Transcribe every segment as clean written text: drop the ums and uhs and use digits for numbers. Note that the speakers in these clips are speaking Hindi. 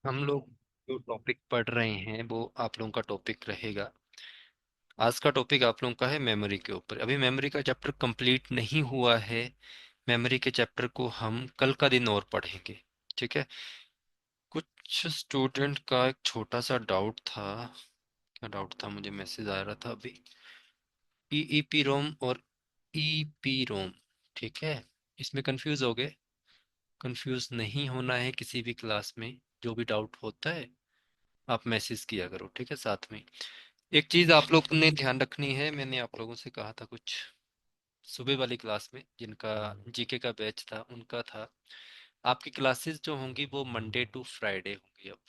हम लोग जो टॉपिक पढ़ रहे हैं वो आप लोगों का टॉपिक रहेगा। आज का टॉपिक आप लोगों का है मेमोरी के ऊपर। अभी मेमोरी का चैप्टर कंप्लीट नहीं हुआ है। मेमोरी के चैप्टर को हम कल का दिन और पढ़ेंगे। ठीक है। कुछ स्टूडेंट का एक छोटा सा डाउट था। क्या डाउट था, मुझे मैसेज आ रहा था अभी। ईईपी रोम और ईपी रोम। ठीक है। इसमें कंफ्यूज हो गए। कंफ्यूज नहीं होना है किसी भी क्लास में। जो भी डाउट होता है आप मैसेज किया करो, ठीक है। साथ में एक चीज आप लोग ने ध्यान रखनी है, मैंने आप लोगों से कहा था कुछ सुबह वाली क्लास में, जिनका जीके का बैच था उनका था। आपकी क्लासेस जो होंगी वो मंडे टू फ्राइडे होंगी। अब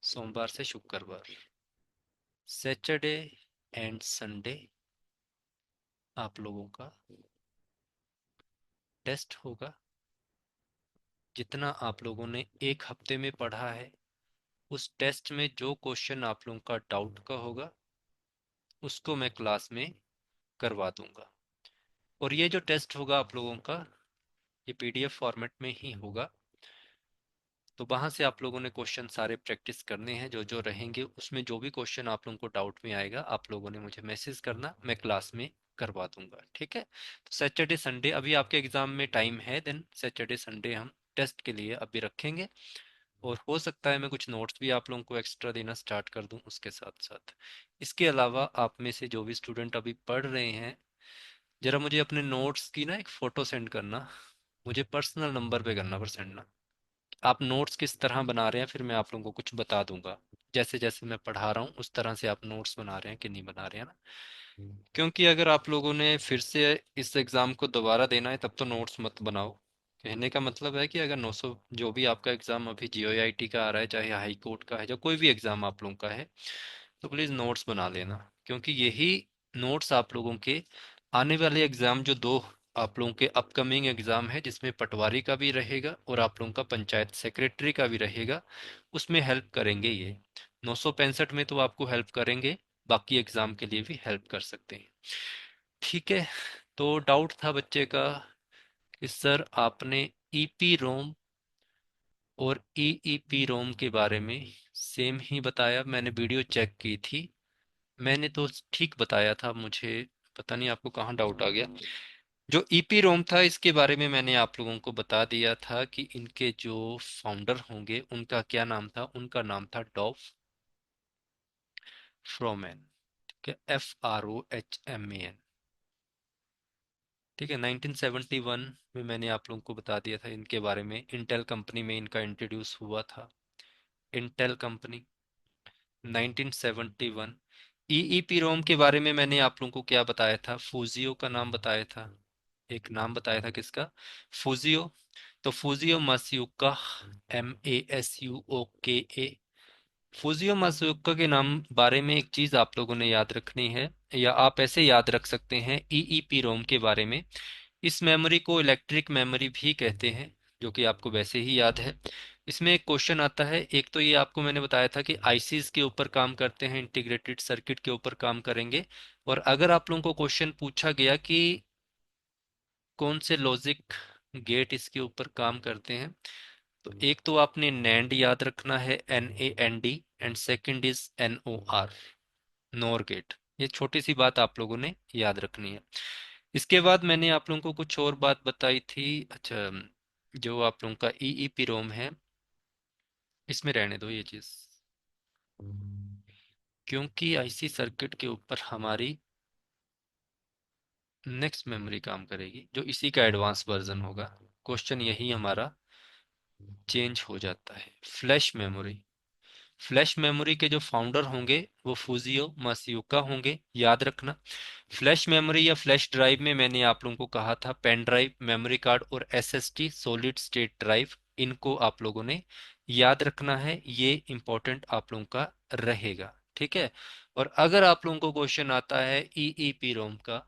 सोमवार से शुक्रवार, सैटरडे एंड संडे आप लोगों का टेस्ट होगा। जितना आप लोगों ने एक हफ्ते में पढ़ा है उस टेस्ट में जो क्वेश्चन आप लोगों का डाउट का होगा उसको मैं क्लास में करवा दूंगा। और ये जो टेस्ट होगा आप लोगों का, ये पीडीएफ फॉर्मेट में ही होगा। तो वहां से आप लोगों ने क्वेश्चन सारे प्रैक्टिस करने हैं जो जो रहेंगे। उसमें जो भी क्वेश्चन आप लोगों को डाउट में आएगा आप लोगों ने मुझे मैसेज करना, मैं क्लास में करवा दूंगा। ठीक है। तो सैटरडे संडे अभी आपके एग्जाम में टाइम है, देन सैटरडे संडे हम टेस्ट के लिए अभी रखेंगे। और हो सकता है मैं कुछ नोट्स भी आप लोगों को एक्स्ट्रा देना स्टार्ट कर दूं उसके साथ साथ। इसके अलावा आप में से जो भी स्टूडेंट अभी पढ़ रहे हैं, जरा मुझे अपने नोट्स की ना एक फ़ोटो सेंड करना। मुझे पर्सनल नंबर पे करना, पर सेंड ना। आप नोट्स किस तरह बना रहे हैं फिर मैं आप लोगों को कुछ बता दूंगा। जैसे जैसे मैं पढ़ा रहा हूँ उस तरह से आप नोट्स बना रहे हैं कि नहीं बना रहे हैं ना। क्योंकि अगर आप लोगों ने फिर से इस एग्ज़ाम को दोबारा देना है तब तो नोट्स मत बनाओ। कहने का मतलब है कि अगर 900 जो भी आपका एग्ज़ाम अभी जीओआईटी का आ रहा है, चाहे हाई कोर्ट का है, या कोई भी एग्ज़ाम आप लोगों का है, तो प्लीज़ नोट्स बना लेना। क्योंकि यही नोट्स आप लोगों के आने वाले एग्ज़ाम, जो दो आप लोगों के अपकमिंग एग्ज़ाम है जिसमें पटवारी का भी रहेगा और आप लोगों का पंचायत सेक्रेटरी का भी रहेगा, उसमें हेल्प करेंगे ये। 965 में तो आपको हेल्प करेंगे, बाकी एग्ज़ाम के लिए भी हेल्प कर सकते हैं। ठीक है। तो डाउट था बच्चे का कि सर आपने ईपी रोम और ईईपी रोम के बारे में सेम ही बताया। मैंने वीडियो चेक की थी, मैंने तो ठीक बताया था। मुझे पता नहीं आपको कहाँ डाउट आ गया। जो ईपी रोम था इसके बारे में मैंने आप लोगों को बता दिया था कि इनके जो फाउंडर होंगे उनका क्या नाम था। उनका नाम था डॉफ फ्रोमैन। ठीक है, FROHMAN। ठीक है। 1971 में मैंने आप लोगों को बता दिया था इनके बारे में। इंटेल कंपनी में इनका इंट्रोड्यूस हुआ था। Intel company 1971। ईईपी रोम के बारे में मैंने आप लोगों को क्या बताया था, फूजियो का नाम बताया था। एक नाम बताया था किसका, फूजियो। तो फूजियो मास्यूका, MASUOKA। फूजियो मास्यूका के नाम बारे में एक चीज आप लोगों ने याद रखनी है, या आप ऐसे याद रख सकते हैं ईईपी रोम के बारे में। इस मेमोरी को इलेक्ट्रिक मेमोरी भी कहते हैं, जो कि आपको वैसे ही याद है। इसमें एक क्वेश्चन आता है, एक तो ये आपको मैंने बताया था कि आईसीज के ऊपर काम करते हैं, इंटीग्रेटेड सर्किट के ऊपर काम करेंगे। और अगर आप लोगों को क्वेश्चन पूछा गया कि कौन से लॉजिक गेट इसके ऊपर काम करते हैं, तो एक तो आपने नैंड याद रखना है, NAND। And second is NOR, NOR gate. ये छोटी सी बात आप लोगों ने याद रखनी है। इसके बाद मैंने आप लोगों को कुछ और बात बताई थी। अच्छा, जो आप लोगों का ईईपी रोम है इसमें रहने दो ये चीज़, क्योंकि आईसी सर्किट के ऊपर हमारी नेक्स्ट मेमोरी काम करेगी जो इसी का एडवांस वर्जन होगा। क्वेश्चन यही हमारा चेंज हो जाता है। Flash memory. फ्लैश मेमोरी के जो फाउंडर होंगे वो फूजियो मासियोका होंगे, याद रखना। फ्लैश मेमोरी या फ्लैश ड्राइव में मैंने आप लोगों को कहा था पेन ड्राइव, मेमोरी कार्ड और SSD सॉलिड स्टेट ड्राइव, इनको आप लोगों ने याद रखना है। ये इंपॉर्टेंट आप लोगों का रहेगा। ठीक है। और अगर आप लोगों को क्वेश्चन आता है ईईपी रोम का,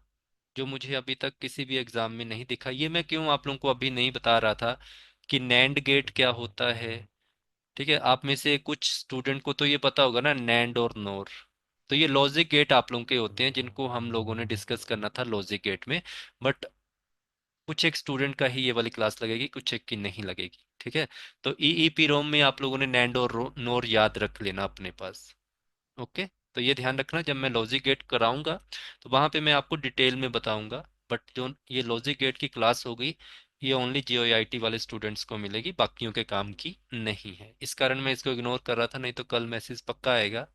जो मुझे अभी तक किसी भी एग्जाम में नहीं दिखा, ये मैं क्यों आप लोगों को अभी नहीं बता रहा था कि नैंड गेट क्या होता है। ठीक है। आप में से कुछ स्टूडेंट को तो ये पता होगा ना, नैंड और नोर। तो ये लॉजिक गेट आप लोगों के होते हैं जिनको हम लोगों ने डिस्कस करना था लॉजिक गेट में। बट कुछ एक स्टूडेंट का ही ये वाली क्लास लगेगी, कुछ एक की नहीं लगेगी। ठीक है। तो ईईपी रोम में आप लोगों ने नैंड और नोर याद रख लेना अपने पास। ओके। तो ये ध्यान रखना, जब मैं लॉजिक गेट कराऊंगा तो वहां पे मैं आपको डिटेल में बताऊंगा। बट जो ये लॉजिक गेट की क्लास होगी, ये ओनली जीओआईटी वाले स्टूडेंट्स को मिलेगी, बाकियों के काम की नहीं है। इस कारण मैं इसको इग्नोर कर रहा था, नहीं तो कल मैसेज पक्का आएगा,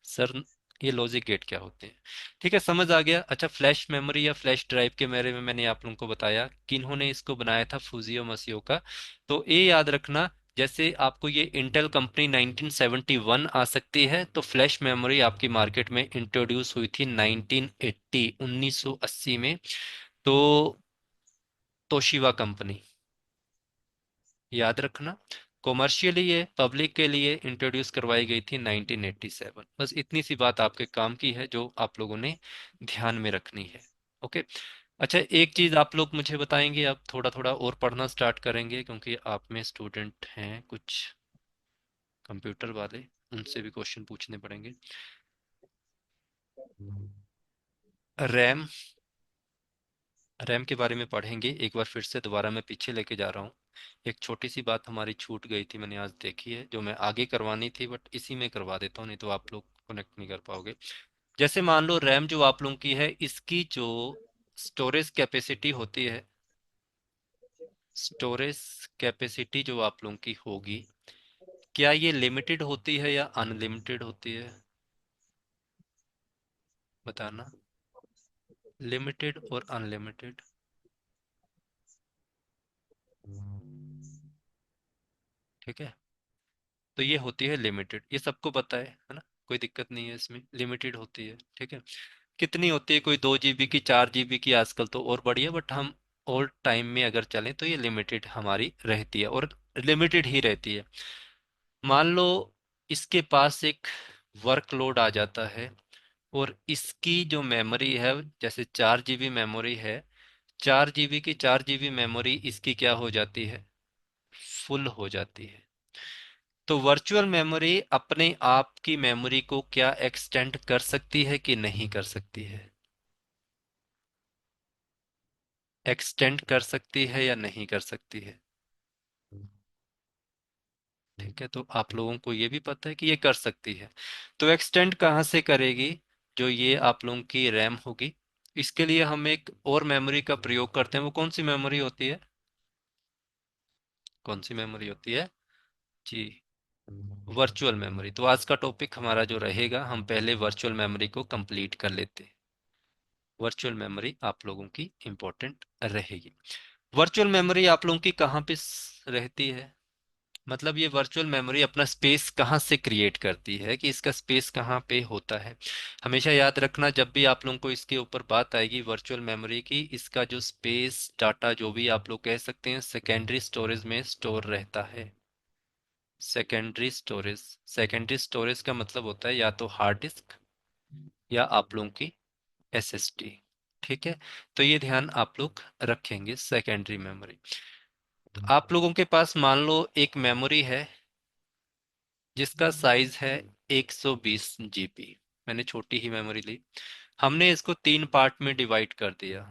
सर ये लॉजिक गेट क्या होते हैं। ठीक है, समझ आ गया। अच्छा, फ्लैश मेमोरी या फ्लैश ड्राइव के बारे में मैंने आप लोगों को बताया कि इन्होंने इसको बनाया था फूजियो मसियो का। तो ये याद रखना, जैसे आपको ये इंटेल कंपनी 1971 आ सकती है, तो फ्लैश मेमोरी आपकी मार्केट में इंट्रोड्यूस हुई थी 1980 1980 में। तो तोशिबा कंपनी, याद रखना। कॉमर्शियली ये पब्लिक के लिए इंट्रोड्यूस करवाई गई थी 1987। बस इतनी सी बात आपके काम की है जो आप लोगों ने ध्यान में रखनी है। ओके। अच्छा, एक चीज आप लोग मुझे बताएंगे, अब थोड़ा थोड़ा और पढ़ना स्टार्ट करेंगे क्योंकि आप में स्टूडेंट हैं कुछ कंप्यूटर वाले, उनसे भी क्वेश्चन पूछने पड़ेंगे। रैम, रैम के बारे में पढ़ेंगे एक बार फिर से, दोबारा मैं पीछे लेके जा रहा हूँ। एक छोटी सी बात हमारी छूट गई थी, मैंने आज देखी है, जो मैं आगे करवानी थी, बट इसी में करवा देता हूँ, नहीं तो आप लोग कनेक्ट नहीं कर पाओगे। जैसे मान लो रैम जो आप लोगों की है, इसकी जो स्टोरेज कैपेसिटी होती है, स्टोरेज कैपेसिटी जो आप लोगों की होगी, क्या ये लिमिटेड होती है या अनलिमिटेड होती है? बताना। लिमिटेड और अनलिमिटेड। ठीक है। तो ये होती है लिमिटेड, ये सबको पता है ना, कोई दिक्कत नहीं है इसमें, लिमिटेड होती है। ठीक है। कितनी होती है, कोई 2 जीबी की, 4 जीबी की, आजकल तो और बड़ी है, बट हम ओल्ड टाइम में अगर चलें तो ये लिमिटेड हमारी रहती है, और लिमिटेड ही रहती है। मान लो इसके पास एक वर्कलोड आ जाता है, और इसकी जो मेमोरी है, जैसे 4 जीबी मेमोरी है, 4 जीबी की 4 जीबी मेमोरी इसकी क्या हो जाती है, फुल हो जाती है। तो वर्चुअल मेमोरी अपने आप की मेमोरी को क्या एक्सटेंड कर सकती है कि नहीं कर सकती है? एक्सटेंड कर सकती है या नहीं कर सकती है? ठीक है, तो आप लोगों को ये भी पता है कि ये कर सकती है। तो एक्सटेंड कहाँ से करेगी? जो ये आप लोगों की रैम होगी, इसके लिए हम एक और मेमोरी का प्रयोग करते हैं। वो कौन सी मेमोरी होती है? कौन सी मेमोरी होती है जी? Virtual memory. तो आज का टॉपिक हमारा जो रहेगा, हम पहले वर्चुअल मेमोरी को कंप्लीट कर लेते हैं। वर्चुअल मेमोरी आप लोगों की इंपॉर्टेंट रहेगी। वर्चुअल मेमोरी आप लोगों की कहाँ पे रहती है, मतलब ये वर्चुअल मेमोरी अपना स्पेस कहाँ से क्रिएट करती है, कि इसका स्पेस कहाँ पे होता है? हमेशा याद रखना, जब भी आप लोगों को इसके ऊपर बात आएगी वर्चुअल मेमोरी की, इसका जो स्पेस डाटा जो भी आप लोग कह सकते हैं, सेकेंडरी स्टोरेज में स्टोर रहता है। सेकेंडरी स्टोरेज, सेकेंडरी स्टोरेज का मतलब होता है या तो हार्ड डिस्क या आप लोगों की एसएसडी। ठीक है। तो ये ध्यान आप लोग रखेंगे, सेकेंडरी मेमोरी। तो आप लोगों के पास मान लो एक मेमोरी है जिसका साइज है 120 जीबी। मैंने छोटी ही मेमोरी ली, हमने इसको 3 पार्ट में डिवाइड कर दिया।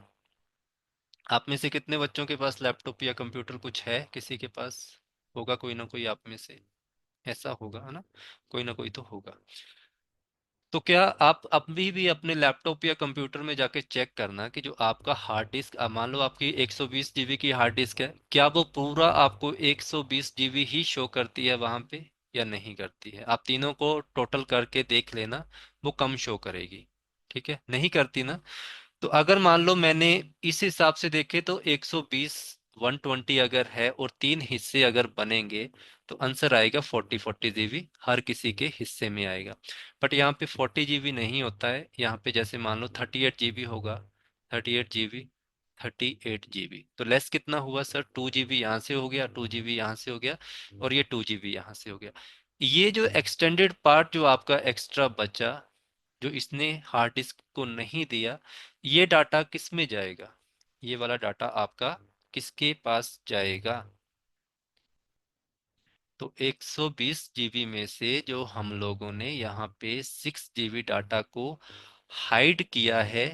आप में से कितने बच्चों के पास लैपटॉप या कंप्यूटर कुछ है? किसी के पास होगा, कोई ना कोई आप में से ऐसा होगा, है ना, कोई ना कोई तो होगा। तो क्या आप अभी भी अपने लैपटॉप या कंप्यूटर में जाके चेक करना कि जो आपका हार्ड डिस्क, मान लो आपकी 120 जीबी की हार्ड डिस्क है, क्या वो पूरा आपको 120 जीबी ही शो करती है वहां पे या नहीं करती है? आप तीनों को टोटल करके देख लेना, वो कम शो करेगी। ठीक है, नहीं करती ना? तो अगर मान लो मैंने इस हिसाब से देखे तो 120 120 अगर है और 3 हिस्से अगर बनेंगे, तो आंसर आएगा 40 जीबी, हर किसी के हिस्से में आएगा। बट यहाँ पे 40 जीबी नहीं होता है, यहाँ पे जैसे मान लो 38 जीबी होगा, 38 जीबी, 38 जीबी। तो लेस कितना हुआ सर? 2 जीबी यहाँ से हो गया, 2 जीबी यहाँ से हो गया, और ये 2 जीबी यहाँ से हो गया। ये जो एक्सटेंडेड पार्ट जो आपका एक्स्ट्रा बचा, जो इसने हार्ड डिस्क को नहीं दिया, ये डाटा किस में जाएगा? ये वाला डाटा आपका किसके पास जाएगा? तो 120 जीबी में से जो हम लोगों ने यहाँ पे 6 जीबी डाटा को हाइड किया है,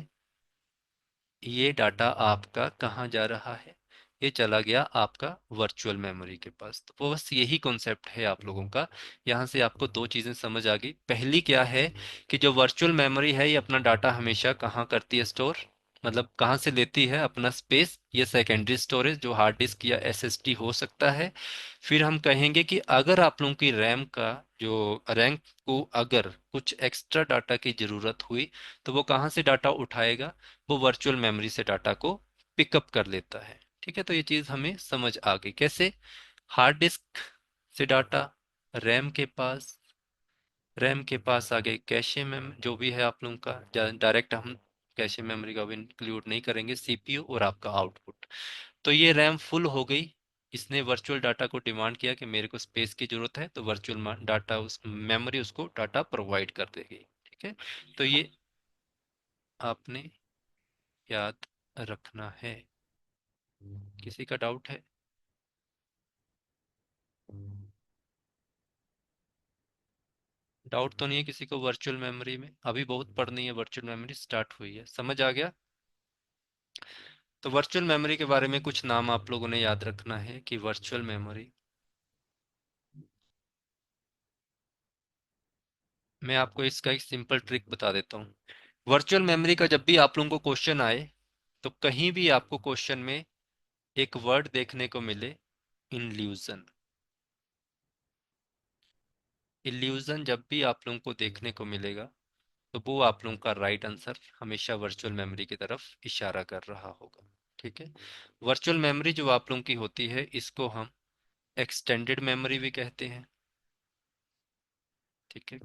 ये डाटा आपका कहाँ जा रहा है? ये चला गया आपका वर्चुअल मेमोरी के पास। तो वो बस यही कॉन्सेप्ट है आप लोगों का। यहाँ से आपको दो चीज़ें समझ आ गई। पहली क्या है कि जो वर्चुअल मेमोरी है ये अपना डाटा हमेशा कहाँ करती है स्टोर, मतलब कहाँ से लेती है अपना स्पेस? ये सेकेंडरी स्टोरेज जो हार्ड डिस्क या एसएसडी हो सकता है। फिर हम कहेंगे कि अगर आप लोगों की रैम का जो रैम को अगर कुछ एक्स्ट्रा डाटा की ज़रूरत हुई तो वो कहाँ से डाटा उठाएगा? वो वर्चुअल मेमोरी से डाटा को पिकअप कर लेता है। ठीक है, तो ये चीज़ हमें समझ आ गई कैसे। हार्ड डिस्क से डाटा रैम के पास, रैम के पास आ गए कैशे मेम जो भी है आप लोगों का, डायरेक्ट हम कैशे मेमोरी का भी इंक्लूड नहीं करेंगे, सीपीयू और आपका आउटपुट। तो ये रैम फुल हो गई। इसने वर्चुअल डाटा को डिमांड किया कि मेरे को स्पेस की जरूरत है, तो वर्चुअल डाटा उस मेमोरी उसको डाटा प्रोवाइड कर देगी। ठीक है, तो ये आपने याद रखना है। किसी का डाउट है? डाउट तो नहीं है किसी को वर्चुअल मेमोरी में? अभी बहुत पढ़नी है, वर्चुअल मेमोरी स्टार्ट हुई है, समझ आ गया? तो वर्चुअल मेमोरी के बारे में कुछ नाम आप लोगों ने याद रखना है कि वर्चुअल मेमोरी, मैं आपको इसका एक सिंपल ट्रिक बता देता हूँ। वर्चुअल मेमोरी का जब भी आप लोगों को क्वेश्चन आए तो कहीं भी आपको क्वेश्चन में एक वर्ड देखने को मिले, इल्यूजन। इल्यूजन जब भी आप लोगों को देखने को मिलेगा तो वो आप लोगों का राइट आंसर हमेशा वर्चुअल मेमोरी की तरफ इशारा कर रहा होगा। ठीक है, वर्चुअल मेमोरी जो आप लोगों की होती है इसको हम एक्सटेंडेड मेमोरी भी कहते हैं। ठीक है,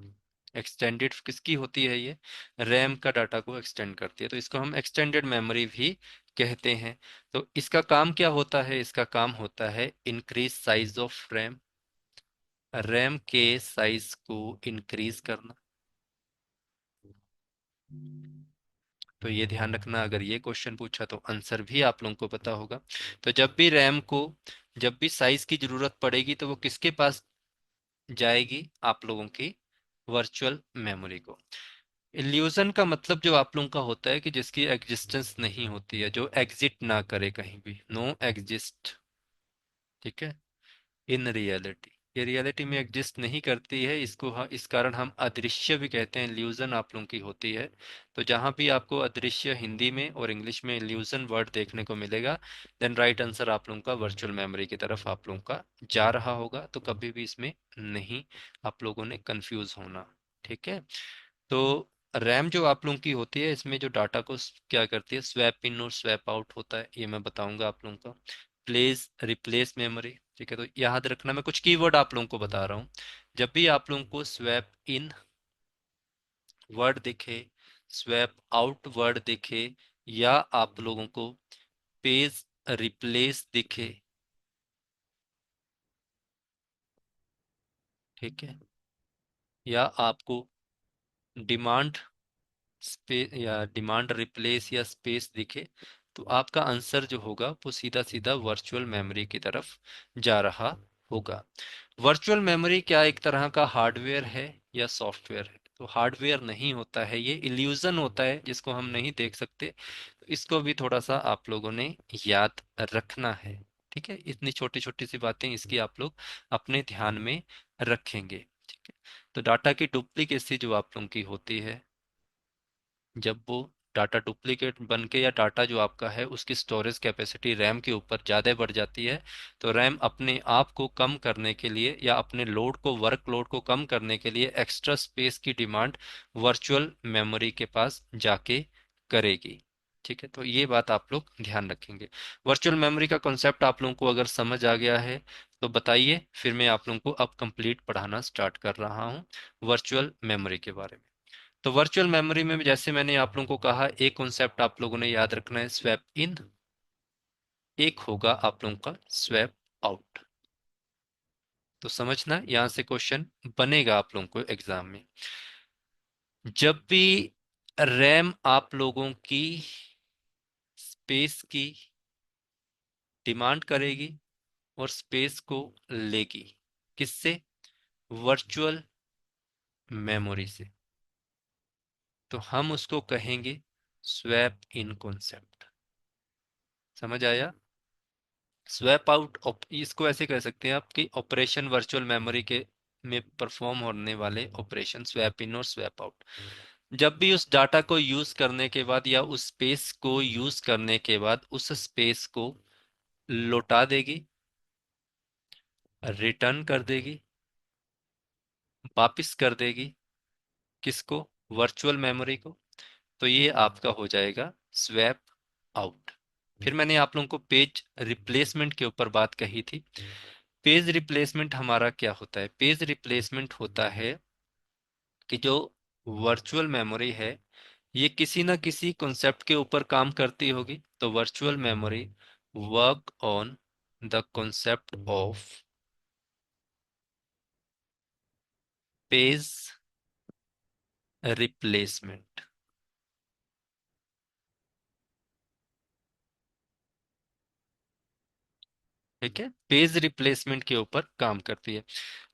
एक्सटेंडेड किसकी होती है? ये रैम का डाटा को एक्सटेंड करती है, तो इसको हम एक्सटेंडेड मेमोरी भी कहते हैं। तो इसका काम क्या होता है? इसका काम होता है increase size of RAM, RAM के साइज को इंक्रीज करना। तो ये ध्यान रखना, अगर ये क्वेश्चन पूछा तो आंसर भी आप लोगों को पता होगा। तो जब भी रैम को, जब भी साइज की जरूरत पड़ेगी तो वो किसके पास जाएगी? आप लोगों की वर्चुअल मेमोरी को। इल्यूजन का मतलब जो आप लोगों का होता है कि जिसकी एग्जिस्टेंस नहीं होती है, जो एग्जिट ना करे कहीं भी, नो एग्जिस्ट। ठीक है, इन रियलिटी, ये रियलिटी में एग्जिस्ट नहीं करती है, इसको इस कारण हम अदृश्य भी कहते हैं। इल्यूजन आप लोगों की होती है। तो जहां भी आपको अदृश्य हिंदी में और इंग्लिश में इल्यूजन वर्ड देखने को मिलेगा, देन राइट आंसर आप लोगों का वर्चुअल मेमोरी की तरफ आप लोगों का जा रहा होगा। तो कभी भी इसमें नहीं आप लोगों ने कंफ्यूज होना। ठीक है, तो रैम जो आप लोगों की होती है इसमें जो डाटा को क्या करती है, स्वैप इन और स्वैप आउट होता है, ये मैं बताऊंगा आप लोगों को। Place replace memory. ठीक है, तो याद रखना, मैं कुछ कीवर्ड आप लोगों को बता रहा हूँ। जब भी आप लोगों को स्वैप इन वर्ड दिखे, स्वैप आउट वर्ड दिखे, या आप लोगों को पेज रिप्लेस दिखे, ठीक है, या आपको डिमांड स्पेस या डिमांड रिप्लेस या स्पेस दिखे, तो आपका आंसर जो होगा वो सीधा सीधा वर्चुअल मेमोरी की तरफ जा रहा होगा। वर्चुअल मेमोरी क्या एक तरह का हार्डवेयर है या सॉफ्टवेयर है? तो हार्डवेयर नहीं होता है, ये इल्यूजन होता है जिसको हम नहीं देख सकते। तो इसको भी थोड़ा सा आप लोगों ने याद रखना है। ठीक है, इतनी छोटी छोटी सी बातें इसकी आप लोग अपने ध्यान में रखेंगे। ठीक है, तो डाटा की डुप्लीकेसी जो आप लोगों की होती है, जब वो डाटा डुप्लीकेट बन के, या डाटा जो आपका है उसकी स्टोरेज कैपेसिटी रैम के ऊपर ज़्यादा बढ़ जाती है, तो रैम अपने आप को कम करने के लिए या अपने लोड को, वर्क लोड को कम करने के लिए एक्स्ट्रा स्पेस की डिमांड वर्चुअल मेमोरी के पास जाके करेगी। ठीक है, तो ये बात आप लोग ध्यान रखेंगे। वर्चुअल मेमोरी का कॉन्सेप्ट आप लोगों को अगर समझ आ गया है तो बताइए, फिर मैं आप लोगों को अब कंप्लीट पढ़ाना स्टार्ट कर रहा हूँ वर्चुअल मेमोरी के बारे में। तो वर्चुअल मेमोरी में भी जैसे मैंने आप लोगों को कहा, एक कॉन्सेप्ट आप लोगों ने याद रखना है, स्वैप इन, एक होगा आप लोगों का स्वैप आउट। तो समझना, यहां से क्वेश्चन बनेगा आप लोगों को एग्जाम में। जब भी रैम आप लोगों की स्पेस की डिमांड करेगी और स्पेस को लेगी, किससे? वर्चुअल मेमोरी से, तो हम उसको कहेंगे स्वैप इन कॉन्सेप्ट। समझ आया? स्वैप आउट, इसको ऐसे कह सकते हैं आप कि ऑपरेशन वर्चुअल मेमोरी के में परफॉर्म होने वाले ऑपरेशन स्वैप इन और स्वैप आउट। जब भी उस डाटा को यूज करने के बाद या उस स्पेस को यूज करने के बाद उस स्पेस को लौटा देगी, रिटर्न कर देगी, वापिस कर देगी। किसको? वर्चुअल मेमोरी को। तो ये आपका हो जाएगा स्वैप आउट। फिर मैंने आप लोगों को पेज रिप्लेसमेंट के ऊपर बात कही थी। पेज रिप्लेसमेंट हमारा क्या होता है? पेज रिप्लेसमेंट होता है कि जो वर्चुअल मेमोरी है ये किसी ना किसी कॉन्सेप्ट के ऊपर काम करती होगी, तो virtual memory work on the concept of page replacement. ठीक है, पेज रिप्लेसमेंट के ऊपर काम करती है।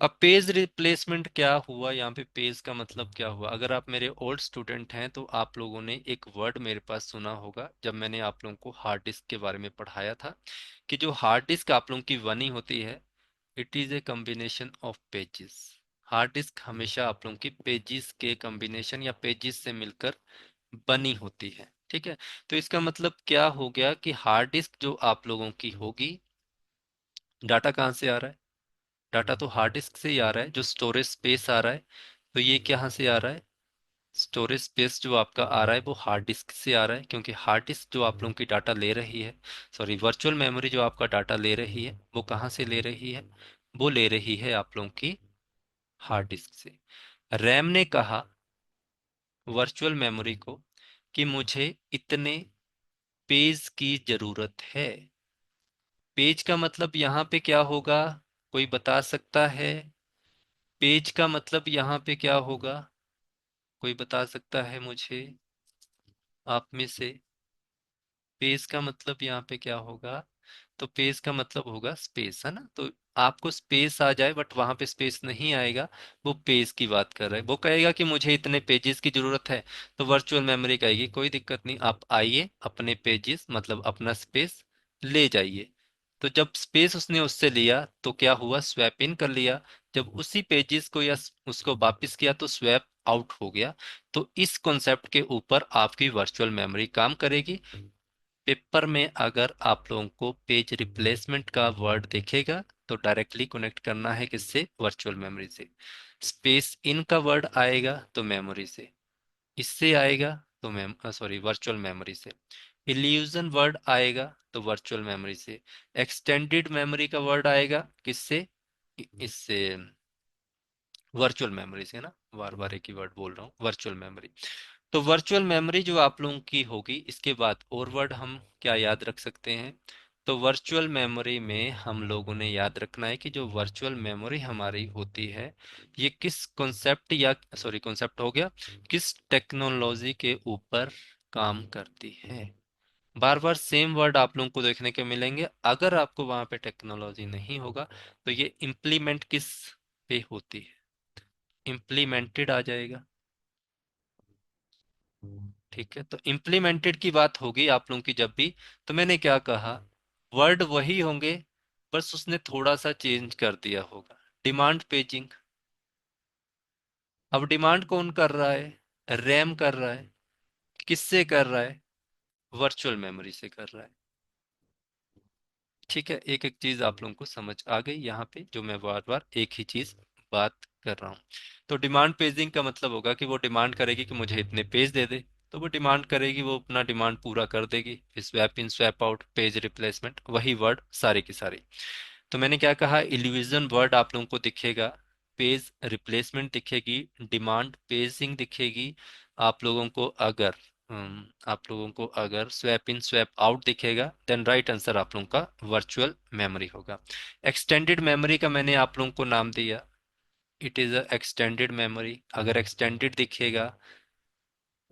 अब पेज रिप्लेसमेंट क्या हुआ यहाँ पे? पेज का मतलब क्या हुआ? अगर आप मेरे ओल्ड स्टूडेंट हैं तो आप लोगों ने एक वर्ड मेरे पास सुना होगा जब मैंने आप लोगों को हार्ड डिस्क के बारे में पढ़ाया था, कि जो हार्ड डिस्क आप लोगों की बनी होती है, it is a combination of pages. Hard disk हमेशा आप लोगों की पेजेस के कम्बिनेशन या पेजेस से मिलकर बनी होती है। ठीक है, तो इसका मतलब क्या हो गया कि हार्ड डिस्क जो आप लोगों की होगी, डाटा कहाँ से आ रहा है? डाटा तो हार्ड डिस्क से ही आ रहा है। जो स्टोरेज स्पेस आ रहा है, तो ये कहाँ से आ रहा है? स्टोरेज स्पेस जो आपका आ रहा है वो हार्ड डिस्क से आ रहा है, क्योंकि हार्ड डिस्क जो आप लोगों की डाटा ले रही है, सॉरी वर्चुअल मेमोरी जो आपका डाटा ले रही है, वो कहाँ से ले रही है? वो ले रही है आप लोगों की हार्ड डिस्क से। रैम ने कहा वर्चुअल मेमोरी को कि मुझे इतने पेज की जरूरत है। पेज का मतलब यहाँ पे क्या होगा? कोई बता सकता है? पेज का मतलब यहाँ पे क्या होगा? कोई बता सकता है मुझे आप में से? पेज का मतलब यहाँ पे क्या होगा? तो पेज का मतलब होगा स्पेस, है ना? तो आपको स्पेस आ जाए बट वहां पे स्पेस नहीं आएगा, वो पेज की बात कर रहा है। वो कहेगा कि मुझे इतने पेजेस की जरूरत है, तो वर्चुअल मेमोरी कहेगी कोई दिक्कत नहीं, आप आइए अपने पेजेस मतलब अपना स्पेस ले जाइए। तो जब स्पेस उसने उससे लिया तो क्या हुआ? स्वैप इन कर लिया। जब उसी पेजेस को या उसको वापस किया तो स्वैप आउट हो गया। तो इस कॉन्सेप्ट के ऊपर आपकी वर्चुअल मेमोरी काम करेगी। पेपर में अगर आप लोगों को पेज रिप्लेसमेंट का वर्ड दिखेगा तो डायरेक्टली कनेक्ट करना है किससे? वर्चुअल मेमोरी से। स्पेस इन का वर्ड आएगा तो मेमोरी से, इससे आएगा तो सॉरी वर्चुअल मेमोरी से। इल्यूजन वर्ड आएगा तो वर्चुअल मेमोरी से। एक्सटेंडेड मेमोरी का वर्ड आएगा किससे? इससे, वर्चुअल मेमोरी से ना, बार बार एक ही वर्ड बोल रहा हूँ, वर्चुअल मेमोरी। तो वर्चुअल मेमोरी जो आप लोगों की होगी, इसके बाद और वर्ड हम क्या याद रख सकते हैं? तो वर्चुअल मेमोरी में हम लोगों ने याद रखना है कि जो वर्चुअल मेमोरी हमारी होती है, ये किस कॉन्सेप्ट या सॉरी कॉन्सेप्ट हो गया, किस टेक्नोलॉजी के ऊपर काम करती है। बार बार सेम वर्ड आप लोगों को देखने को मिलेंगे। अगर आपको वहां पे टेक्नोलॉजी नहीं होगा तो ये इम्प्लीमेंट किस पे होती है? इम्प्लीमेंटेड आ जाएगा। ठीक है, तो इम्प्लीमेंटेड की बात होगी आप लोगों की जब भी, तो मैंने क्या कहा, वर्ड वही होंगे, बस उसने थोड़ा सा चेंज कर दिया होगा। Demand paging. अब डिमांड कौन कर रहा है? रैम कर रहा है। किससे कर रहा है? वर्चुअल मेमोरी से कर रहा है। ठीक है, एक एक चीज आप लोगों को समझ आ गई यहाँ पे, जो मैं बार बार एक ही चीज बात कर रहा हूँ। तो डिमांड पेजिंग का मतलब होगा कि वो डिमांड करेगी कि मुझे इतने पेज दे दे, तो वो डिमांड करेगी, वो अपना डिमांड पूरा कर देगी। फिर swap in swap out, page replacement, वही वर्ड सारे की सारी। तो मैंने क्या कहा, इल्यूजन वर्ड आप लोगों को दिखेगा, पेज रिप्लेसमेंट दिखेगी, डिमांड पेजिंग दिखेगी। आप लोगों को अगर आप लोगों को अगर स्वैप इन स्वैप आउट दिखेगा, देन राइट आंसर आप लोगों का वर्चुअल मेमोरी होगा। एक्सटेंडेड मेमोरी का मैंने आप लोगों को नाम दिया, it is a extended memory. अगर एक्सटेंडेड दिखेगा,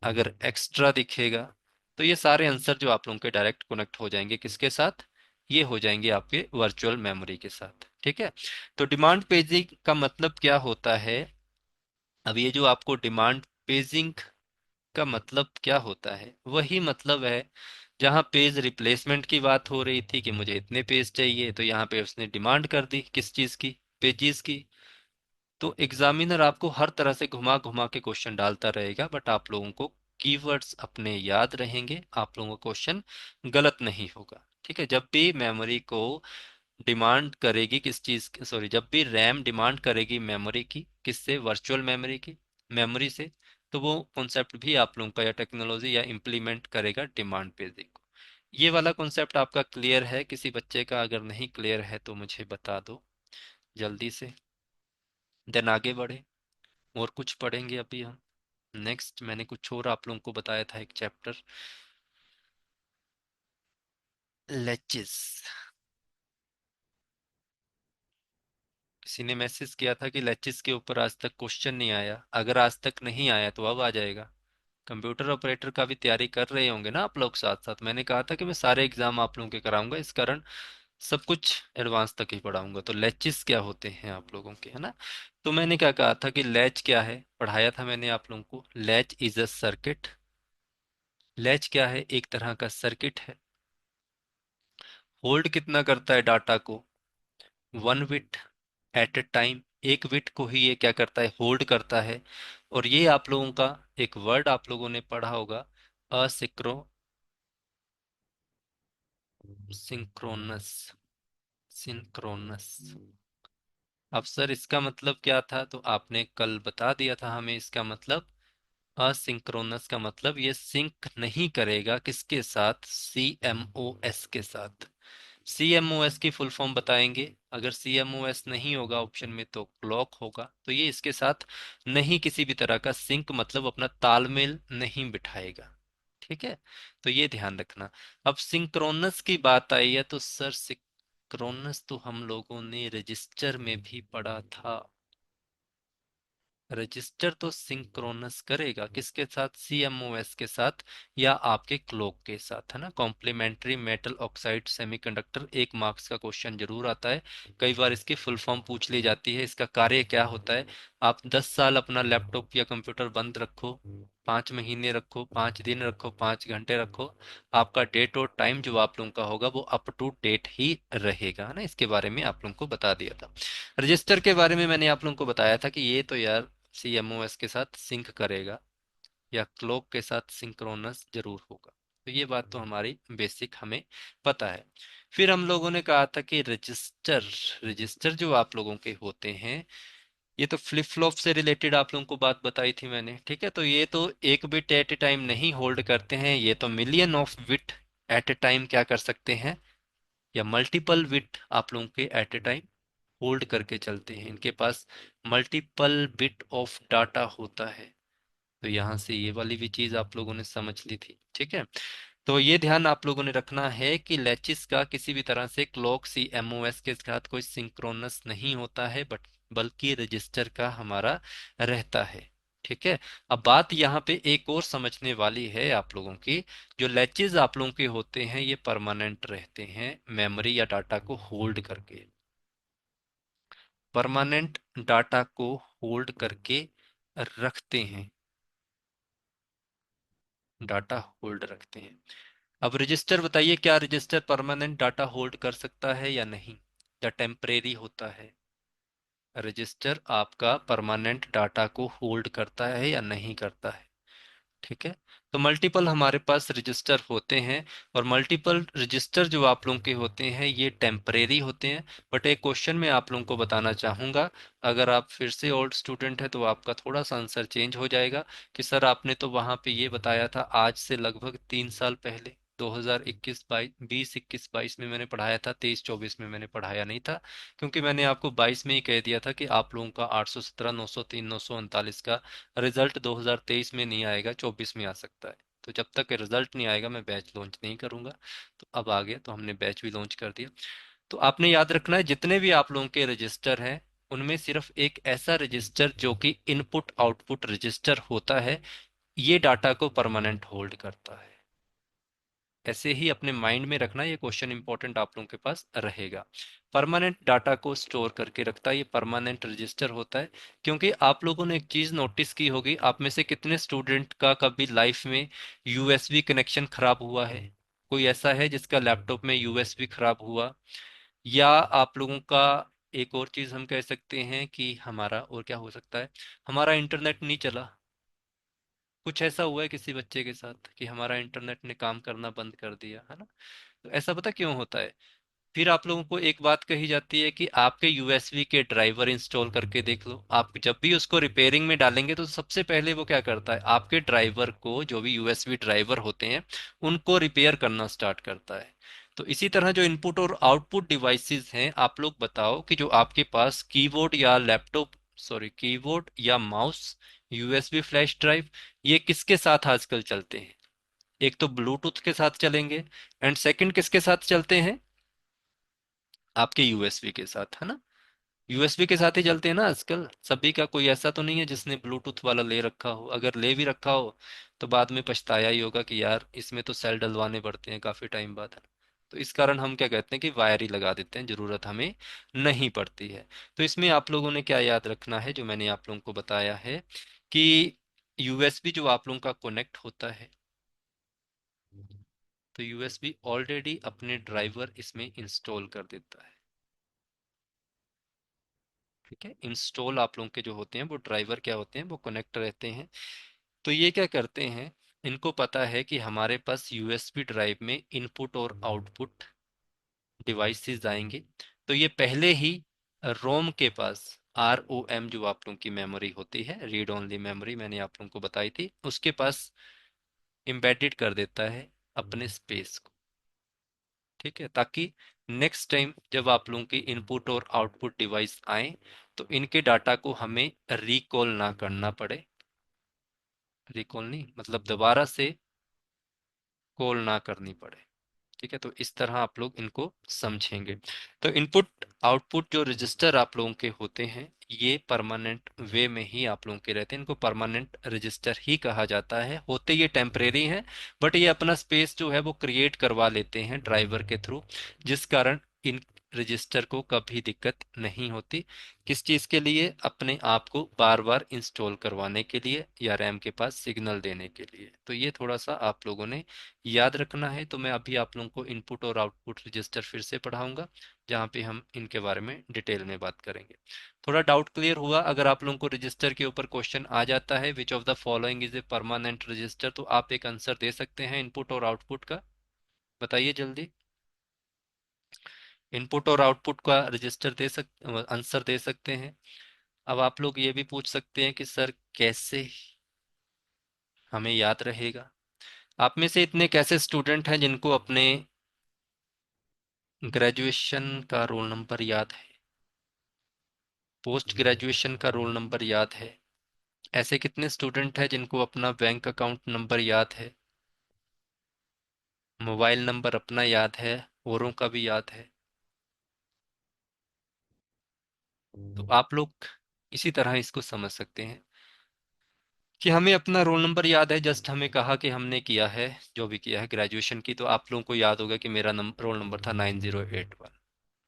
अगर एक्स्ट्रा दिखेगा, तो ये सारे आंसर जो आप लोगों के डायरेक्ट कनेक्ट हो जाएंगे किसके साथ? ये हो जाएंगे आपके वर्चुअल मेमोरी के साथ। ठीक है, तो डिमांड पेजिंग का मतलब क्या होता है? अब ये जो आपको डिमांड पेजिंग का मतलब क्या होता है, वही मतलब है जहाँ पेज रिप्लेसमेंट की बात हो रही थी कि मुझे इतने पेज चाहिए, तो यहाँ पे उसने डिमांड कर दी किस चीज़ की, पेजेस की। तो एग्जामिनर आपको हर तरह से घुमा घुमा के क्वेश्चन डालता रहेगा, बट आप लोगों को कीवर्ड्स अपने याद रहेंगे, आप लोगों का क्वेश्चन गलत नहीं होगा। ठीक है, जब भी मेमोरी को डिमांड करेगी किस चीज, सॉरी, जब भी रैम डिमांड करेगी मेमोरी की, किससे, वर्चुअल मेमोरी की, मेमोरी से, तो वो कॉन्सेप्ट भी आप लोगों का या टेक्नोलॉजी या इम्प्लीमेंट करेगा डिमांड पेजिंग को। ये वाला कॉन्सेप्ट आपका क्लियर है? किसी बच्चे का अगर नहीं क्लियर है तो मुझे बता दो जल्दी से, देन आगे बढ़े। और कुछ पढ़ेंगे अभी हम। नेक्स्ट मैंने कुछ और आप लोगों को बताया था, एक चैप्टर, लेचिस। किसी ने मैसेज किया था कि लेचिस के ऊपर आज तक क्वेश्चन नहीं आया। अगर आज तक नहीं आया तो अब आ जाएगा। कंप्यूटर ऑपरेटर का भी तैयारी कर रहे होंगे ना आप लोग साथ साथ। मैंने कहा था कि मैं सारे एग्जाम आप लोगों के कराऊंगा, इस कारण सब कुछ एडवांस तक ही पढ़ाऊंगा। तो लैचेस क्या होते हैं आप लोगों के, है ना? तो मैंने क्या कहा था कि लैच क्या है, पढ़ाया था मैंने आप लोगों को। Latch is a circuit. Latch क्या है? एक तरह का सर्किट है। होल्ड कितना करता है डाटा को? 1 बिट एट ए टाइम। एक बिट को ही ये क्या करता है, होल्ड करता है। और ये आप लोगों का एक वर्ड आप लोगों ने पढ़ा होगा, असिक्रो सिंक्रोनस। सिंक्रोनस। अब सर इसका मतलब क्या था? तो आपने कल बता दिया था हमें इसका मतलब। असिंक्रोनस का मतलब ये सिंक नहीं करेगा किसके साथ, CMOS के साथ। CMOS की फुल फॉर्म बताएंगे। अगर CMOS नहीं होगा ऑप्शन में तो क्लॉक होगा। तो ये इसके साथ नहीं किसी भी तरह का सिंक मतलब अपना तालमेल नहीं बिठाएगा। ठीक है, तो ये ध्यान रखना। अब सिंक्रोनस की बात आई है तो सर सिंक्रोनस तो हम लोगों ने रजिस्टर में भी पढ़ा था। रजिस्टर तो सिंक्रोनस करेगा किसके साथ, CMOS के साथ या आपके क्लॉक के साथ, है ना? Complementary metal oxide semiconductor, 1 marks का क्वेश्चन जरूर आता है। कई बार इसकी फुल फॉर्म पूछ ली जाती है। इसका कार्य क्या होता है? आप 10 साल अपना लैपटॉप या कंप्यूटर बंद रखो, 5 महीने रखो, 5 दिन रखो, 5 घंटे रखो, आपका डेट और टाइम जो आप लोगों का होगा वो अप टू डेट ही रहेगा, है ना? इसके बारे में आप लोगों को बता दिया था। रजिस्टर के बारे में मैंने आप लोगों को बताया था कि ये तो यार CMOS के साथ सिंक करेगा या क्लॉक के साथ सिंक्रोनस जरूर होगा। तो ये बात तो हमारी बेसिक हमें पता है। फिर हम लोगों ने कहा था कि रजिस्टर, रजिस्टर जो आप लोगों के होते हैं, ये तो फ्लिप फ्लॉप से रिलेटेड आप लोगों को बात बताई थी मैंने। ठीक है, तो ये तो एक बिट एट ए टाइम नहीं होल्ड करते हैं, ये तो million of bit at a time क्या कर सकते हैं, या मल्टीपल बिट आप लोगों के एट ए टाइम होल्ड करके चलते हैं। इनके पास मल्टीपल बिट ऑफ डाटा होता है। तो यहाँ से ये वाली भी चीज आप लोगों ने समझ ली थी। ठीक है, तो ये ध्यान आप लोगों ने रखना है कि लैचिस का किसी भी तरह से क्लॉक CMOS के साथ कोई सिंक्रोनस नहीं होता है, बट बल्कि रजिस्टर का हमारा रहता है। ठीक है, अब बात यहाँ पे एक और समझने वाली है आप लोगों की। जो लैचेस आप लोगों के होते हैं ये परमानेंट रहते हैं मेमोरी या डाटा को होल्ड करके। परमानेंट डाटा को होल्ड करके रखते हैं, डाटा होल्ड रखते हैं। अब रजिस्टर बताइए, क्या रजिस्टर परमानेंट डाटा होल्ड कर सकता है या नहीं, या टेम्परेरी होता है? रजिस्टर आपका परमानेंट डाटा को होल्ड करता है या नहीं करता है? ठीक है, तो मल्टीपल हमारे पास रजिस्टर होते हैं। और मल्टीपल रजिस्टर जो आप लोगों के होते हैं ये टेम्परेरी होते हैं। बट एक क्वेश्चन मैं आप लोगों को बताना चाहूंगा, अगर आप फिर से ओल्ड स्टूडेंट है तो आपका थोड़ा सा आंसर चेंज हो जाएगा कि सर आपने तो वहां पे ये बताया था आज से लगभग 3 साल पहले, 2021 22 20 21 22 में मैंने पढ़ाया था, 23 24 में मैंने पढ़ाया नहीं था। क्योंकि मैंने आपको 22 में ही कह दिया था कि आप लोगों का 817 903 939 का रिजल्ट 2023 में नहीं आएगा, 24 में आ सकता है। तो जब तक रिजल्ट नहीं आएगा मैं बैच लॉन्च नहीं करूंगा। तो अब आ गया तो हमने बैच भी लॉन्च कर दिया। तो आपने याद रखना है जितने भी आप लोगों के रजिस्टर हैं उनमें सिर्फ एक ऐसा रजिस्टर जो कि इनपुट आउटपुट रजिस्टर होता है, ये डाटा को परमानेंट होल्ड करता है। ऐसे ही अपने माइंड में रखना, ये क्वेश्चन इंपॉर्टेंट आप लोगों के पास रहेगा। परमानेंट डाटा को स्टोर करके रखता है, ये परमानेंट रजिस्टर होता है। क्योंकि आप लोगों ने एक चीज नोटिस की होगी, आप में से कितने स्टूडेंट का कभी लाइफ में USB कनेक्शन खराब हुआ है? कोई ऐसा है जिसका लैपटॉप में यूएसबी खराब हुआ, या आप लोगों का एक और चीज हम कह सकते हैं कि हमारा और क्या हो सकता है, हमारा इंटरनेट नहीं चला। कुछ ऐसा हुआ है किसी बच्चे के साथ कि हमारा इंटरनेट ने काम करना बंद कर दिया, है ना। तो ऐसा पता क्यों होता है? फिर आप लोगों को एक बात कही जाती है कि आपके यूएसबी के ड्राइवर इंस्टॉल करके देख लो। आप जब भी उसको रिपेयरिंग में डालेंगे तो सबसे पहले वो क्या करता है, आपके ड्राइवर को, जो भी यूएसबी ड्राइवर होते हैं, उनको रिपेयर करना स्टार्ट करता है। तो इसी तरह जो इनपुट और आउटपुट डिवाइसेस हैं, आप लोग बताओ कि जो आपके पास कीबोर्ड या लैपटॉप, सॉरी, कीबोर्ड या माउस, यूएसबी फ्लैश ड्राइव, ये किसके साथ आजकल चलते हैं? एक तो ब्लूटूथ के साथ चलेंगे, एंड सेकंड किसके साथ चलते हैं? आपके यूएसबी के साथ, है ना। यूएसबी के साथ ही चलते हैं ना आजकल सभी का। कोई ऐसा तो नहीं है जिसने ब्लूटूथ वाला ले रखा हो। अगर ले भी रखा हो तो बाद में पछताया ही होगा कि यार इसमें तो सेल डलवाने पड़ते हैं काफी टाइम बाद, है ना। तो इस कारण हम क्या कहते हैं कि वायर ही लगा देते हैं, जरूरत हमें नहीं पड़ती है। तो इसमें आप लोगों ने क्या याद रखना है, जो मैंने आप लोगों को बताया है, कि यूएसबी जो आप लोगों का कनेक्ट होता है, तो यूएसबी ऑलरेडी अपने ड्राइवर इसमें इंस्टॉल कर देता है। ठीक है, इंस्टॉल आप लोगों के जो होते हैं वो ड्राइवर क्या होते हैं, वो कनेक्ट रहते हैं। तो ये क्या करते हैं, इनको पता है कि हमारे पास यूएसबी ड्राइव में इनपुट और आउटपुट डिवाइसेस आएंगे। तो ये पहले ही रोम के पास, आर ओ एम जो आप लोगों की मेमोरी होती है, रीड ओनली मेमोरी, मैंने आप लोगों को बताई थी, उसके पास एम्बेडेड कर देता है अपने स्पेस को। ठीक है, ताकि नेक्स्ट टाइम जब आप लोगों की इनपुट और आउटपुट डिवाइस आए तो इनके डाटा को हमें रिकॉल ना करना पड़े। रिकॉल नहीं मतलब दोबारा से कॉल ना करनी पड़े। ठीक है, तो इस तरह आप लोग इनको समझेंगे। तो इनपुट आउटपुट जो रजिस्टर आप लोगों के होते हैं, ये परमानेंट वे में ही आप लोगों के रहते हैं। इनको परमानेंट रजिस्टर ही कहा जाता है। होते ये टेम्परेरी हैं, बट ये अपना स्पेस जो है वो क्रिएट करवा लेते हैं ड्राइवर के थ्रू, जिस कारण इन रजिस्टर को कभी दिक्कत नहीं होती। किस चीज़ के लिए? अपने आप को बार बार इंस्टॉल करवाने के लिए या रैम के पास सिग्नल देने के लिए। तो ये थोड़ा सा आप लोगों ने याद रखना है। तो मैं अभी आप लोगों को इनपुट और आउटपुट रजिस्टर फिर से पढ़ाऊंगा, जहाँ पे हम इनके बारे में डिटेल में बात करेंगे। थोड़ा डाउट क्लियर हुआ? अगर आप लोगों को रजिस्टर के ऊपर क्वेश्चन आ जाता है, which of the following is a permanent register, तो आप एक आंसर दे सकते हैं इनपुट और आउटपुट का। बताइए जल्दी। इनपुट और आउटपुट का रजिस्टर दे सक आंसर दे सकते हैं। अब आप लोग ये भी पूछ सकते हैं कि सर कैसे हमें याद रहेगा। आप में से इतने कैसे स्टूडेंट हैं जिनको अपने ग्रेजुएशन का रोल नंबर याद है, पोस्ट ग्रेजुएशन का रोल नंबर याद है? ऐसे कितने स्टूडेंट हैं जिनको अपना बैंक अकाउंट नंबर याद है, मोबाइल नंबर अपना याद है, औरों का भी याद है? तो आप लोग इसी तरह इसको समझ सकते हैं कि हमें अपना रोल नंबर याद है। जस्ट हमें कहा कि हमने किया है जो भी किया है ग्रेजुएशन की, तो आप लोगों को याद होगा कि मेरा रोल नंबर था 9081।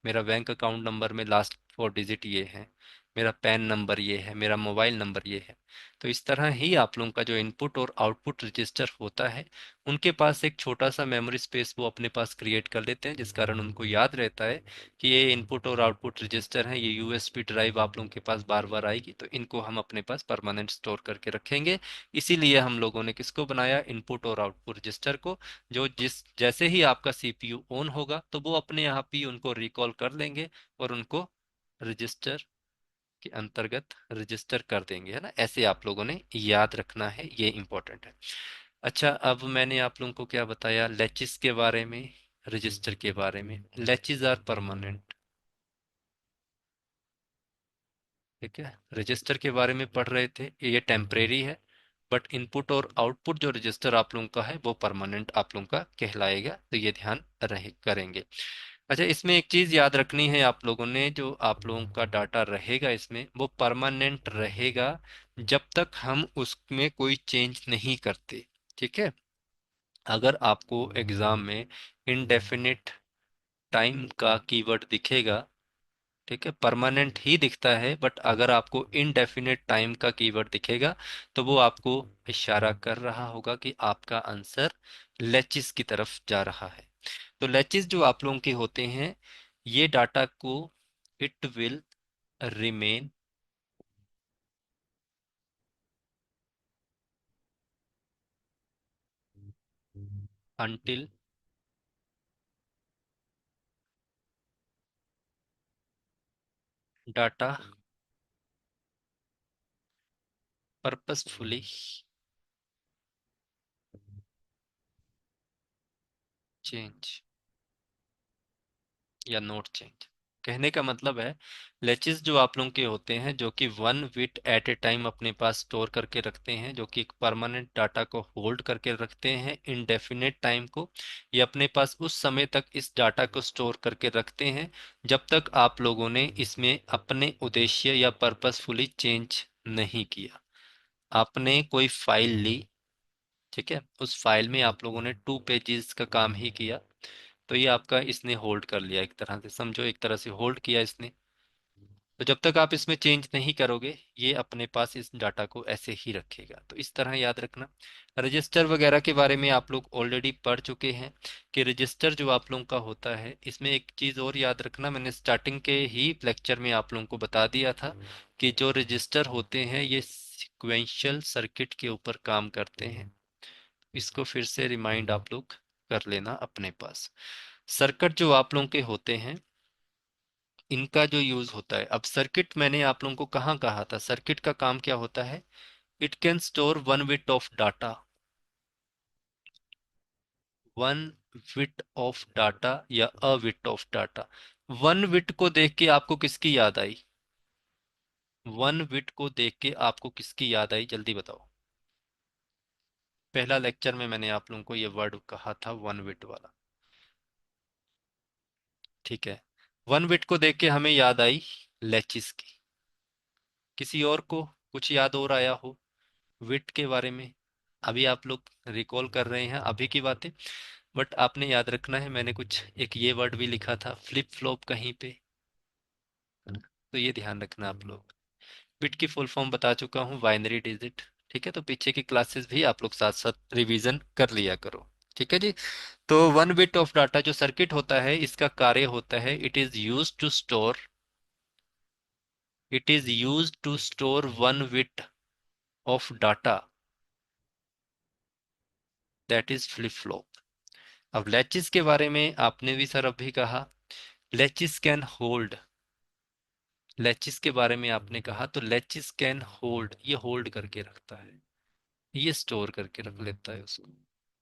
मेरा बैंक अकाउंट नंबर में लास्ट 4 डिजिट ये है, मेरा पैन नंबर ये है, मेरा मोबाइल नंबर ये है। तो इस तरह ही आप लोगों का जो इनपुट और आउटपुट रजिस्टर होता है, उनके पास एक छोटा सा मेमोरी स्पेस वो अपने पास क्रिएट कर लेते हैं, जिस कारण उनको याद रहता है कि ये इनपुट और आउटपुट रजिस्टर हैं, ये यूएसबी ड्राइव आप लोगों के पास बार बार आएगी, तो इनको हम अपने पास परमानेंट स्टोर करके रखेंगे। इसीलिए हम लोगों ने किसको बनाया, इनपुट और आउटपुट रजिस्टर को। जो जिस जैसे ही आपका सीपीयू ऑन होगा तो वो अपने आप ही उनको रिकॉल कर लेंगे और उनको रजिस्टर के अंतर्गत रजिस्टर कर देंगे, है ना। ऐसे आप लोगों ने याद रखना है, ये इंपॉर्टेंट है। अच्छा, अब मैंने आप लोगों को क्या बताया, लैचेस के बारे में, रजिस्टर के बारे में। Latches are permanent. ठीक है, रजिस्टर के बारे में पढ़ रहे थे, ये टेम्परेरी है, बट इनपुट और आउटपुट जो रजिस्टर आप लोगों का है वो परमानेंट आप लोगों का कहलाएगा। तो ये ध्यान रहे करेंगे। अच्छा, इसमें एक चीज याद रखनी है आप लोगों ने, जो आप लोगों का डाटा रहेगा इसमें वो परमानेंट रहेगा जब तक हम उसमें कोई चेंज नहीं करते। ठीक है, अगर आपको एग्जाम में इनडेफिनिट टाइम का कीवर्ड दिखेगा, ठीक है, परमानेंट ही दिखता है, बट अगर आपको इनडेफिनिट टाइम का कीवर्ड दिखेगा तो वो आपको इशारा कर रहा होगा कि आपका आंसर लैचिस की तरफ जा रहा है। तो लैचिस जो आप लोगों के होते हैं, ये डाटा को it will remain until data purposefully change या नोट चेंज। कहने का मतलब है, लेचेस जो आप लोगों के होते हैं जो कि 1 बिट एट ए टाइम अपने पास स्टोर करके रखते हैं, जो कि एक परमानेंट डाटा को होल्ड करके रखते हैं इनडेफिनेट टाइम को, ये अपने पास उस समय तक इस डाटा को स्टोर करके रखते हैं जब तक आप लोगों ने इसमें अपने उद्देश्य या पर्पसफुली चेंज नहीं किया। आपने कोई फाइल ली, ठीक है, उस फाइल में आप लोगों ने 2 पेजेस का काम ही किया, तो ये आपका इसने होल्ड कर लिया, एक तरह से समझो, एक तरह से होल्ड किया इसने। तो जब तक आप इसमें चेंज नहीं करोगे, ये अपने पास इस डाटा को ऐसे ही रखेगा। तो इस तरह याद रखना। रजिस्टर वगैरह के बारे में आप लोग ऑलरेडी पढ़ चुके हैं कि रजिस्टर जो आप लोगों का होता है, इसमें एक चीज़ और याद रखना, मैंने स्टार्टिंग के ही लेक्चर में आप लोगों को बता दिया था कि जो रजिस्टर होते हैं ये सिक्वेंशियल सर्किट के ऊपर काम करते हैं। इसको फिर से रिमाइंड आप लोग कर लेना अपने पास। सर्किट जो आप लोगों के होते हैं, इनका जो यूज होता है, अब सर्किट मैंने आप लोगों को कहाँ कहा था, सर्किट का काम क्या होता है, it can store 1 bit of data, 1 bit of data या a bit of data. 1 bit को देख के आपको किसकी याद आई? 1 बिट को देख के आपको किसकी याद आई, जल्दी बताओ। पहला लेक्चर में मैंने आप लोगों को ये वर्ड कहा था, 1 बिट वाला, ठीक है। 1 बिट को देख के हमें याद आई लैचिस की। किसी और को कुछ याद और आया हो विट के बारे में? अभी आप लोग रिकॉल कर रहे हैं अभी की बातें, बट आपने याद रखना है, मैंने कुछ एक ये वर्ड भी लिखा था फ्लिप फ्लॉप कहीं पे, तो ये ध्यान रखना आप लोग। बिट की फुल फॉर्म बता चुका हूँ, बाइनरी डिजिट, ठीक है। तो पीछे की क्लासेस भी आप लोग साथ साथ रिवीजन कर लिया करो, ठीक है जी। तो 1 बिट ऑफ डाटा जो सर्किट होता है, इसका कार्य होता है, it is use to store 1 bit of data, that is flip flop. अब लैचिस के बारे में आपने भी सर अभी कहा, लैचिस कैन होल्ड, लैचिस के बारे में आपने कहा, तो लैचिस कैन होल्ड, ये होल्ड करके रखता है, ये स्टोर करके रख लेता है उसको,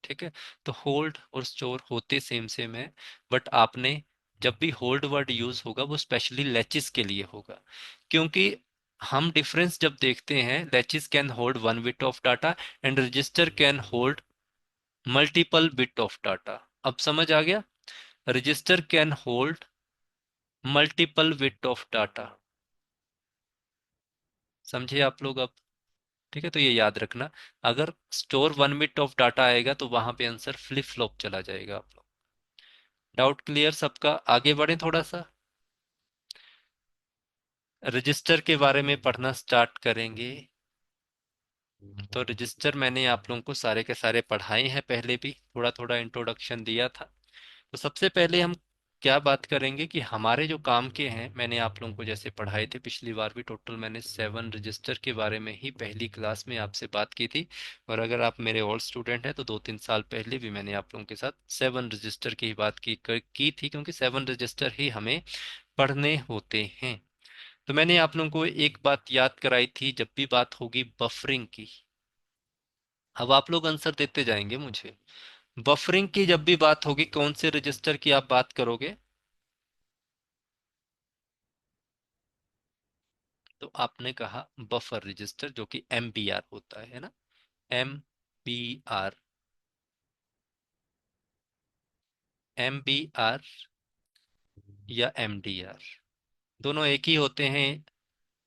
ठीक है। तो होल्ड और स्टोर होते सेम सेम है, बट आपने जब भी होल्ड वर्ड यूज होगा वो स्पेशली लैचिस के लिए होगा, क्योंकि हम डिफरेंस जब देखते हैं, latches can hold 1 bit of data and register can hold multiple bit of data. अब समझ आ गया, register can hold multiple bit of data, समझे आप लोग अब? ठीक है, तो ये याद रखना, अगर स्टोर 1 बिट ऑफ डाटा आएगा तो वहां पे आंसर फ्लिप फ्लॉप चला जाएगा आप लोग। डाउट क्लियर सबका? आगे बढ़े थोड़ा सा, रजिस्टर के बारे में पढ़ना स्टार्ट करेंगे। तो रजिस्टर मैंने आप लोगों को सारे के सारे पढ़ाए हैं, पहले भी थोड़ा थोड़ा इंट्रोडक्शन दिया था। तो सबसे पहले हम क्या बात करेंगे कि हमारे जो काम के हैं, मैंने आप लोगों को जैसे पढ़ाए थे पिछली बार भी, टोटल मैंने 7 रजिस्टर के बारे में ही पहली क्लास में आपसे बात की थी। और अगर आप मेरे ओल्ड स्टूडेंट हैं तो 2-3 साल पहले भी मैंने आप लोगों के साथ 7 रजिस्टर की ही बात की थी, क्योंकि 7 रजिस्टर ही हमें पढ़ने होते हैं। तो मैंने आप लोगों को एक बात याद कराई थी, जब भी बात होगी बफरिंग की, अब आप लोग आंसर देते जाएंगे मुझे। बफरिंग की जब भी बात होगी, कौन से रजिस्टर की आप बात करोगे? तो आपने कहा बफर रजिस्टर, जो कि MBR होता है ना, MBR, MBR या MDR, दोनों एक ही होते हैं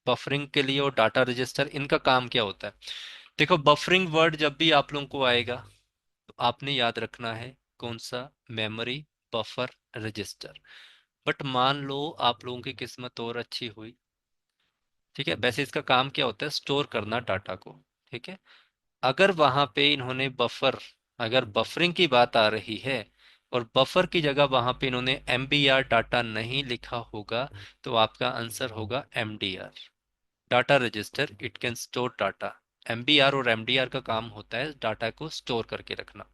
बफरिंग के लिए। और डाटा रजिस्टर, इनका काम क्या होता है? देखो, बफरिंग वर्ड जब भी आप लोगों को आएगा तो आपने याद रखना है कौन सा, मेमोरी बफर रजिस्टर। बट मान लो आप लोगों की किस्मत और अच्छी हुई, ठीक है, वैसे इसका काम क्या होता है, स्टोर करना डाटा को, ठीक है। अगर वहां पे इन्होंने बफर अगर बफरिंग की बात आ रही है और बफर की जगह वहां पे इन्होंने MBR डाटा नहीं लिखा होगा, तो आपका आंसर होगा MDR, data register. It can store data. MBR और MDR का काम होता है डाटा को स्टोर करके रखना।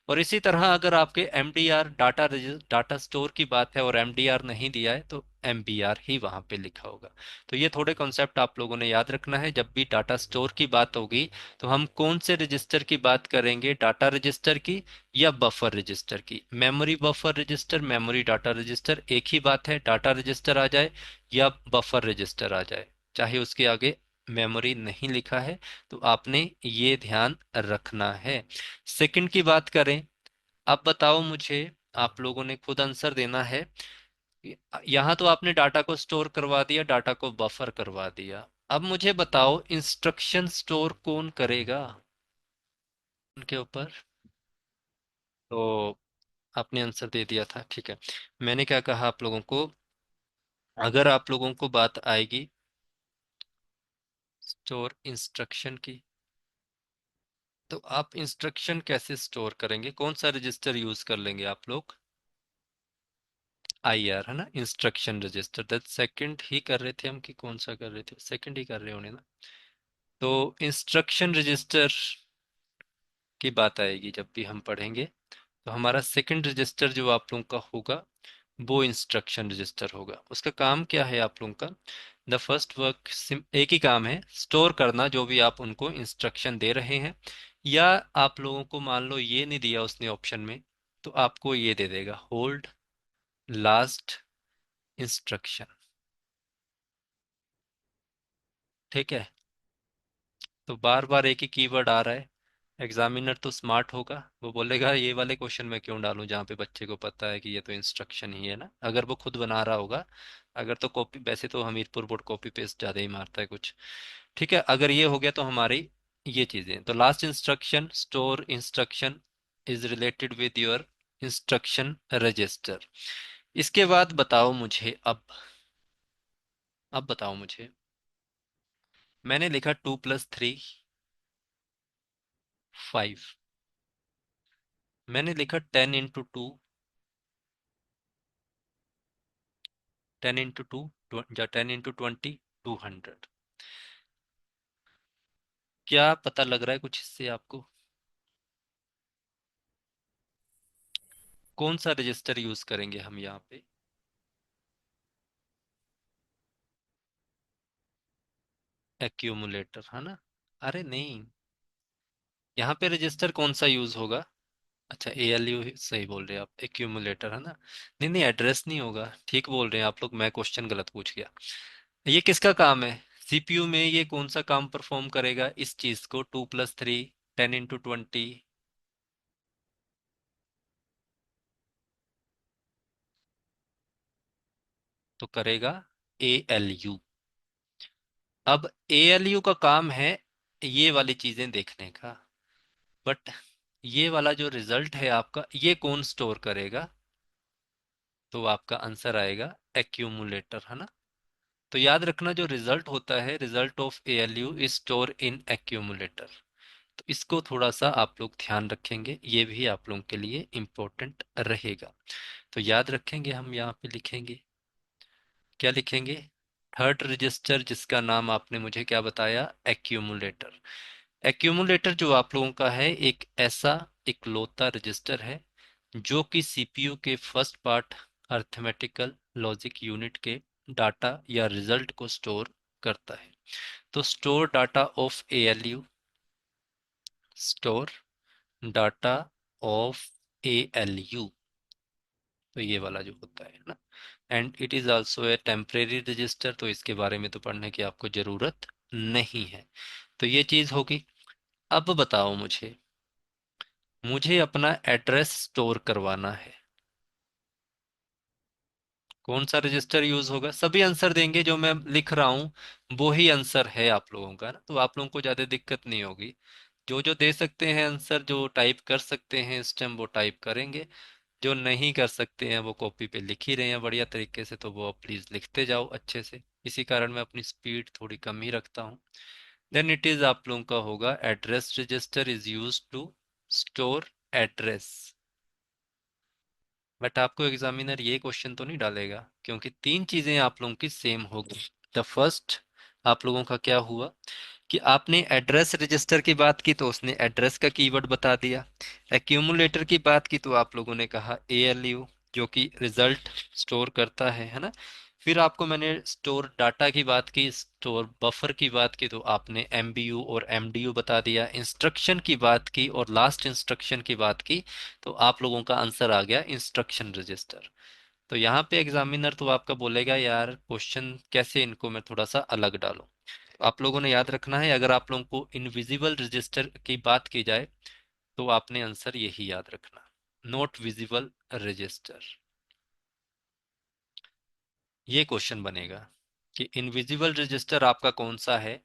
और इसी तरह अगर आपके MDR डाटा स्टोर की बात है और MDR नहीं दिया है, तो MBR ही वहां पे लिखा होगा। तो ये थोड़े कॉन्सेप्ट आप लोगों ने याद रखना है। जब भी डाटा स्टोर की बात होगी तो हम कौन से रजिस्टर की बात करेंगे, डाटा रजिस्टर की या बफर रजिस्टर की। Memory buffer register, memory data register एक ही बात है। डाटा रजिस्टर आ जाए या बफर रजिस्टर आ जाए, चाहे उसके आगे मेमोरी नहीं लिखा है, तो आपने ये ध्यान रखना है। सेकंड की बात करें, अब बताओ मुझे, आप लोगों ने खुद आंसर देना है। यहां तो आपने डाटा को स्टोर करवा दिया, डाटा को बफर करवा दिया। अब मुझे बताओ इंस्ट्रक्शन स्टोर कौन करेगा उनके ऊपर। तो आपने आंसर दे दिया था, ठीक है। मैंने क्या कहा आप लोगों को, अगर आप लोगों को बात आएगी स्टोर इंस्ट्रक्शन की, तो आप इंस्ट्रक्शन कैसे स्टोर करेंगे, कौन सा रजिस्टर यूज कर लेंगे आप लोग। IR है ना, इंस्ट्रक्शन रजिस्टर। दैट सेकंड ही कर रहे थे हम कि कौन सा कर रहे थे, सेकंड ही कर रहे होने ना। तो इंस्ट्रक्शन रजिस्टर की बात आएगी जब भी हम पढ़ेंगे, तो हमारा सेकंड रजिस्टर जो आप लोगों का होगा वो इंस्ट्रक्शन रजिस्टर होगा। उसका काम क्या है आप लोगों का, द फर्स्ट वर्क, एक ही काम है, स्टोर करना जो भी आप उनको इंस्ट्रक्शन दे रहे हैं। या आप लोगों को मान लो ये नहीं दिया उसने ऑप्शन में, तो आपको ये दे देगा होल्ड लास्ट इंस्ट्रक्शन। ठीक है। तो बार बार एक ही कीवर्ड आ रहा है। एग्जामिनर तो स्मार्ट होगा, वो बोलेगा ये वाले क्वेश्चन में क्यों डालूं जहाँ पे बच्चे को पता है कि ये तो इंस्ट्रक्शन ही है ना, अगर वो खुद बना रहा होगा। अगर तो कॉपी, वैसे तो हमीरपुर बोर्ड कॉपी पेस्ट ज्यादा ही मारता है कुछ। ठीक है, अगर ये हो गया तो हमारी ये चीजें, तो last instruction store instruction is related with your instruction register. इसके बाद बताओ मुझे, अब बताओ मुझे, मैंने लिखा 2 + 3 5, मैंने लिखा 10 × 2, 10 × 2 या 10 × 20 200। क्या पता लग रहा है कुछ इससे आपको, कौन सा रजिस्टर यूज करेंगे हम यहाँ पे। एक्यूमुलेटर है ना। अरे नहीं, यहाँ पे रजिस्टर कौन सा यूज होगा। अच्छा ALU सही बोल रहे हैं आप, एक्यूमुलेटर है ना। नहीं नहीं, एड्रेस नहीं होगा, ठीक बोल रहे हैं आप लोग, मैं क्वेश्चन गलत पूछ गया। ये किसका काम है, CPU में ये कौन सा काम परफॉर्म करेगा इस चीज को, 2 + 3 10 × 20। तो करेगा ALU। अब ALU का काम है ये वाली चीजें देखने का, बट ये वाला जो रिजल्ट है आपका, ये कौन स्टोर करेगा, तो आपका आंसर आएगा एक्यूमुलेटर है ना। तो याद रखना, जो रिजल्ट होता है, result of ALU is store in accumulator. तो इसको थोड़ा सा आप लोग ध्यान रखेंगे, ये भी आप लोगों के लिए इम्पोर्टेंट रहेगा। तो याद रखेंगे, हम यहाँ पे लिखेंगे, क्या लिखेंगे, थर्ड रजिस्टर जिसका नाम आपने मुझे क्या बताया, एक्यूमुलेटर। एक्यूमुलेटर जो आप लोगों का है, एक ऐसा इकलौता रजिस्टर है जो कि CPU के first part arithmetical logic unit के डाटा या रिजल्ट को स्टोर करता है। तो store data of ALU, store data of ALU, तो ये वाला जो होता है ना। And it is also a temporary register, तो इसके बारे में तो पढ़ने की आपको जरूरत नहीं है। तो ये चीज होगी। अब बताओ मुझे, मुझे अपना एड्रेस स्टोर करवाना है, कौन सा रजिस्टर यूज होगा। सभी आंसर देंगे जो मैं लिख रहा हूँ, वो ही आंसर है आप लोगों का ना, तो आप लोगों को ज्यादा दिक्कत नहीं होगी। जो जो दे सकते हैं आंसर, जो टाइप कर सकते हैं इस टाइम, वो टाइप करेंगे। जो नहीं कर सकते हैं वो कॉपी पे लिख ही रहे हैं बढ़िया तरीके से, तो वो प्लीज लिखते जाओ अच्छे से। इसी कारण मैं अपनी स्पीड थोड़ी कम ही रखता हूँ। देन इट इज आप लोगों का होगा, address register is use to store address. But आपको एग्जामिनर ये क्वेश्चन तो नहीं डालेगा, क्योंकि तीन चीजें आप लोगों की सेम होगी। द फर्स्ट, आप लोगों का क्या हुआ कि आपने एड्रेस रजिस्टर की बात की तो उसने एड्रेस का कीवर्ड बता दिया। एक्यूमुलेटर की बात की तो आप लोगों ने कहा एएलयू, जो कि रिजल्ट स्टोर करता है ना। फिर आपको मैंने स्टोर डाटा की बात की, स्टोर बफर की बात की तो आपने एमबीयू और एमडीयू बता दिया। इंस्ट्रक्शन की बात की और लास्ट इंस्ट्रक्शन की बात की तो आप लोगों का आंसर आ गया इंस्ट्रक्शन रजिस्टर। तो यहाँ पे एग्जामिनर तो आपका बोलेगा यार क्वेश्चन कैसे इनको मैं थोड़ा सा अलग डालूं। आप लोगों ने याद रखना है, अगर आप लोगों को इनविजिबल रजिस्टर की बात की जाए तो आपने आंसर यही याद रखना, नॉट विजिबल रजिस्टर। ये क्वेश्चन बनेगा कि इनविजिबल रजिस्टर आपका कौन सा है।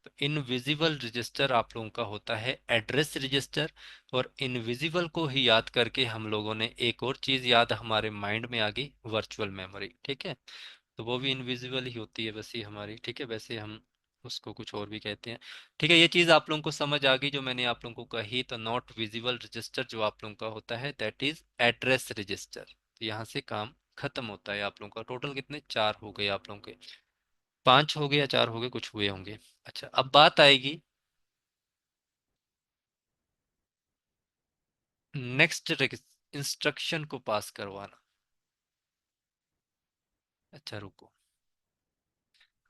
तो इनविजिबल रजिस्टर आप लोगों का होता है एड्रेस रजिस्टर। और इनविजिबल को ही याद करके हम लोगों ने एक और चीज याद हमारे माइंड में आ गई, वर्चुअल मेमोरी। ठीक है, तो वो भी इनविजिबल ही होती है वैसे ही हमारी। ठीक है, वैसे हम उसको कुछ और भी कहते हैं। ठीक है, ये चीज आप लोगों को समझ आ गई जो मैंने आप लोगों को कही। तो नॉट विजिबल रजिस्टर जो आप लोगों का होता है दैट इज एड्रेस रजिस्टर। तो यहाँ से काम खत्म होता है आप लोगों का। टोटल कितने, चार हो गए आप लोगों के, पांच हो गए या चार हो गए, कुछ हुए होंगे। अच्छा, अब बात आएगी नेक्स्ट इंस्ट्रक्शन को पास करवाना। अच्छा रुको,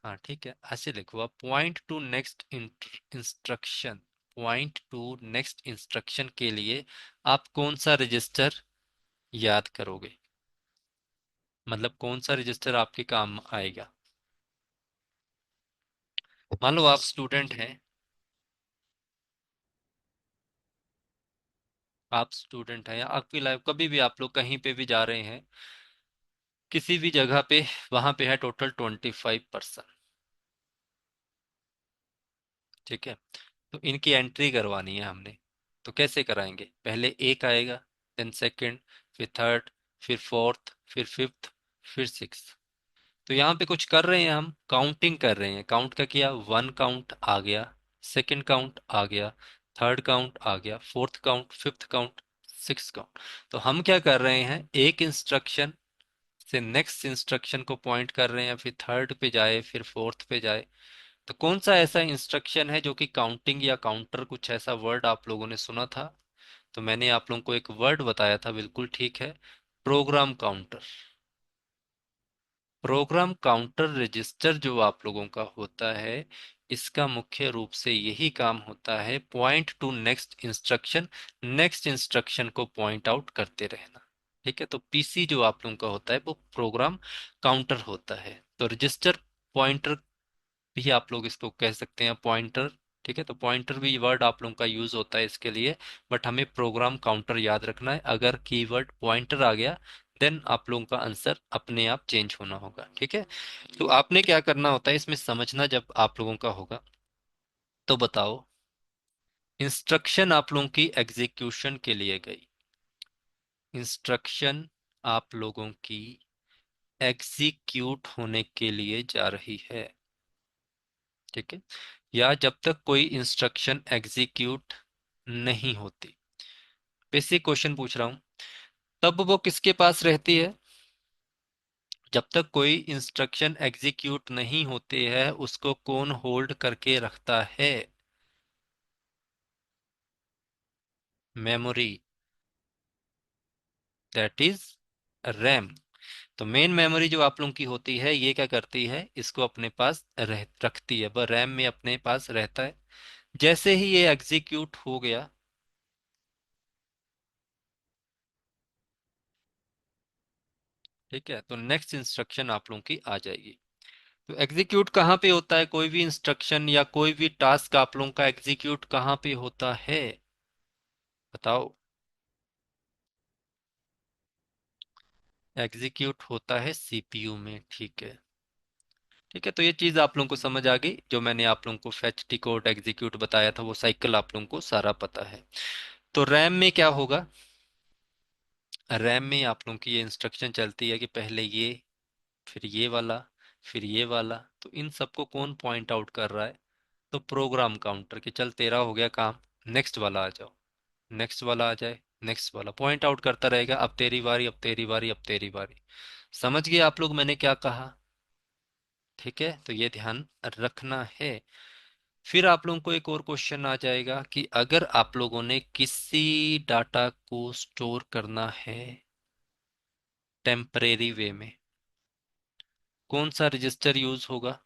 हाँ ठीक है, ऐसे लिखो आप, point two next instruction. Point two next instruction के लिए आप कौन सा रजिस्टर याद करोगे, मतलब कौन सा रजिस्टर आपके काम आएगा। मान लो आप स्टूडेंट हैं, आप स्टूडेंट हैं या आपकी लाइफ कभी भी आप लोग कहीं पे भी जा रहे हैं, किसी भी जगह पे, वहां पे है टोटल 25%। ठीक है, तो इनकी एंट्री करवानी है हमने। तो कैसे कराएंगे, पहले एक आएगा, देन सेकंड, फिर थर्ड, फिर फोर्थ, फिर फिफ्थ, फिर सिक्स्थ। तो यहाँ पे कुछ कर रहे हैं, हम काउंटिंग कर रहे हैं। काउंट का किया, वन काउंट आ गया, सेकंड काउंट आ गया, थर्ड काउंट आ गया, fourth count, fifth count, six count. तो हम क्या कर रहे हैं, एक इंस्ट्रक्शन से नेक्स्ट इंस्ट्रक्शन को पॉइंट कर रहे हैं, फिर थर्ड पे जाए, फिर फोर्थ पे जाए। तो कौन सा ऐसा इंस्ट्रक्शन है जो कि काउंटिंग या काउंटर, कुछ ऐसा वर्ड आप लोगों ने सुना था। तो मैंने आप लोगों को एक वर्ड बताया था, बिल्कुल ठीक है, program counter. Program counter register जो आप लोगों का होता है, इसका मुख्य रूप से यही काम होता है, point two next instruction, next instruction को पॉइंट आउट करते रहना। ठीक है, तो पीसी जो आप लोगों का होता है वो प्रोग्राम काउंटर होता है। तो रजिस्टर पॉइंटर भी आप लोग इसको कह सकते हैं, पॉइंटर। ठीक है, तो पॉइंटर भी वर्ड आप लोगों का यूज होता है इसके लिए। बट हमें प्रोग्राम काउंटर याद रखना है, अगर कीवर्ड पॉइंटर आ गया देन आप लोगों का आंसर अपने आप चेंज होना होगा। ठीक है, तो आपने क्या करना होता है इसमें समझना, जब आप लोगों का होगा तो बताओ, इंस्ट्रक्शन आप लोगों की एग्जीक्यूशन के लिए गई, इंस्ट्रक्शन आप लोगों की एग्जीक्यूट होने के लिए जा रही है। ठीक है, या जब तक कोई इंस्ट्रक्शन एग्जीक्यूट नहीं होती, बेसिक क्वेश्चन पूछ रहा हूं, तब वो किसके पास रहती है। जब तक कोई इंस्ट्रक्शन एग्जीक्यूट नहीं होती है उसको कौन होल्ड करके रखता है, मेमोरी, दैट इज रैम। तो मेन मेमोरी जो आप लोगों की होती है ये क्या करती है, इसको अपने पास रखती है, वह रैम में अपने पास रहता है। जैसे ही ये एग्जीक्यूट हो गया, ठीक है, तो नेक्स्ट इंस्ट्रक्शन आप लोगों की आ जाएगी। तो एग्जीक्यूट कहाँ पे होता है, कोई भी इंस्ट्रक्शन या कोई भी टास्क आप लोगों का एग्जीक्यूट कहाँ पे होता है, बताओ। एग्जीक्यूट होता है सीपीयू में। ठीक है, ठीक है, तो ये चीज आप लोगों को समझ आ गई, जो मैंने आप लोगों को फेच डिकोड एग्जीक्यूट बताया था वो साइकिल आप लोगों को सारा पता है। तो रैम में क्या होगा, रैम में आप लोगों की ये इंस्ट्रक्शन चलती है कि पहले ये, फिर ये वाला, फिर ये वाला। तो इन सबको कौन पॉइंट आउट कर रहा है, तो प्रोग्राम काउंटर, के चल तेरा हो गया काम, नेक्स्ट वाला आ जाओ, नेक्स्ट वाला आ जाए, नेक्स्ट वाला पॉइंट आउट करता रहेगा, अब तेरी बारी, अब तेरी बारी, अब तेरी बारी। समझ गए आप लोग मैंने क्या कहा? ठीक है, तो ये ध्यान रखना है। फिर आप लोगों को एक और क्वेश्चन आ जाएगा कि अगर आप लोगों ने किसी डाटा को स्टोर करना है टेम्परेरी वे में, कौन सा रजिस्टर यूज होगा?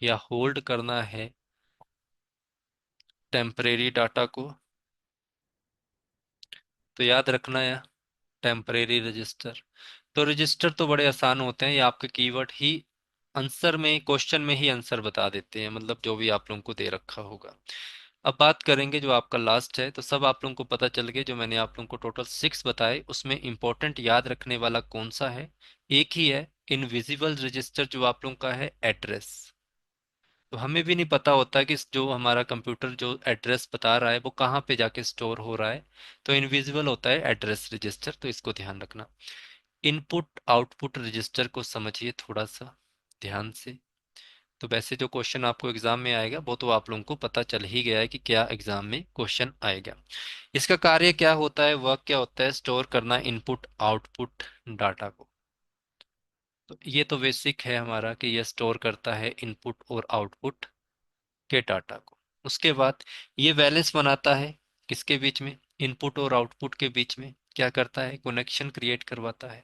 या होल्ड करना है टेम्परेरी डाटा को, तो याद रखना है टेम्परेरी रजिस्टर। तो रजिस्टर तो बड़े आसान होते हैं, ये आपके कीवर्ड ही आंसर में, क्वेश्चन में ही आंसर बता देते हैं, मतलब जो भी आप लोगों को दे रखा होगा। अब बात करेंगे जो आपका लास्ट है, तो सब आप लोगों को पता चल गया, जो मैंने आप लोगों को टोटल 6 बताए उसमें इंपॉर्टेंट याद रखने वाला कौन सा है? एक ही है, इनविजिबल रजिस्टर, जो आप लोगों का है एड्रेस। तो हमें भी नहीं पता होता कि जो हमारा कंप्यूटर जो एड्रेस बता रहा है वो कहाँ पे जाके स्टोर हो रहा है, तो इनविजिबल होता है एड्रेस रजिस्टर, तो इसको ध्यान रखना। इनपुट आउटपुट रजिस्टर को समझिए थोड़ा सा ध्यान से। तो वैसे जो क्वेश्चन आपको एग्जाम में आएगा वो तो आप लोगों को पता चल ही गया है कि क्या एग्जाम में क्वेश्चन आएगा। इसका कार्य क्या होता है, वर्क क्या होता है? स्टोर करना इनपुट आउटपुट डाटा को। तो ये तो बेसिक है हमारा कि यह स्टोर करता है इनपुट और आउटपुट के डाटा को। उसके बाद ये बैलेंस बनाता है किसके बीच में? इनपुट और आउटपुट के बीच में। क्या करता है? कनेक्शन क्रिएट करवाता है।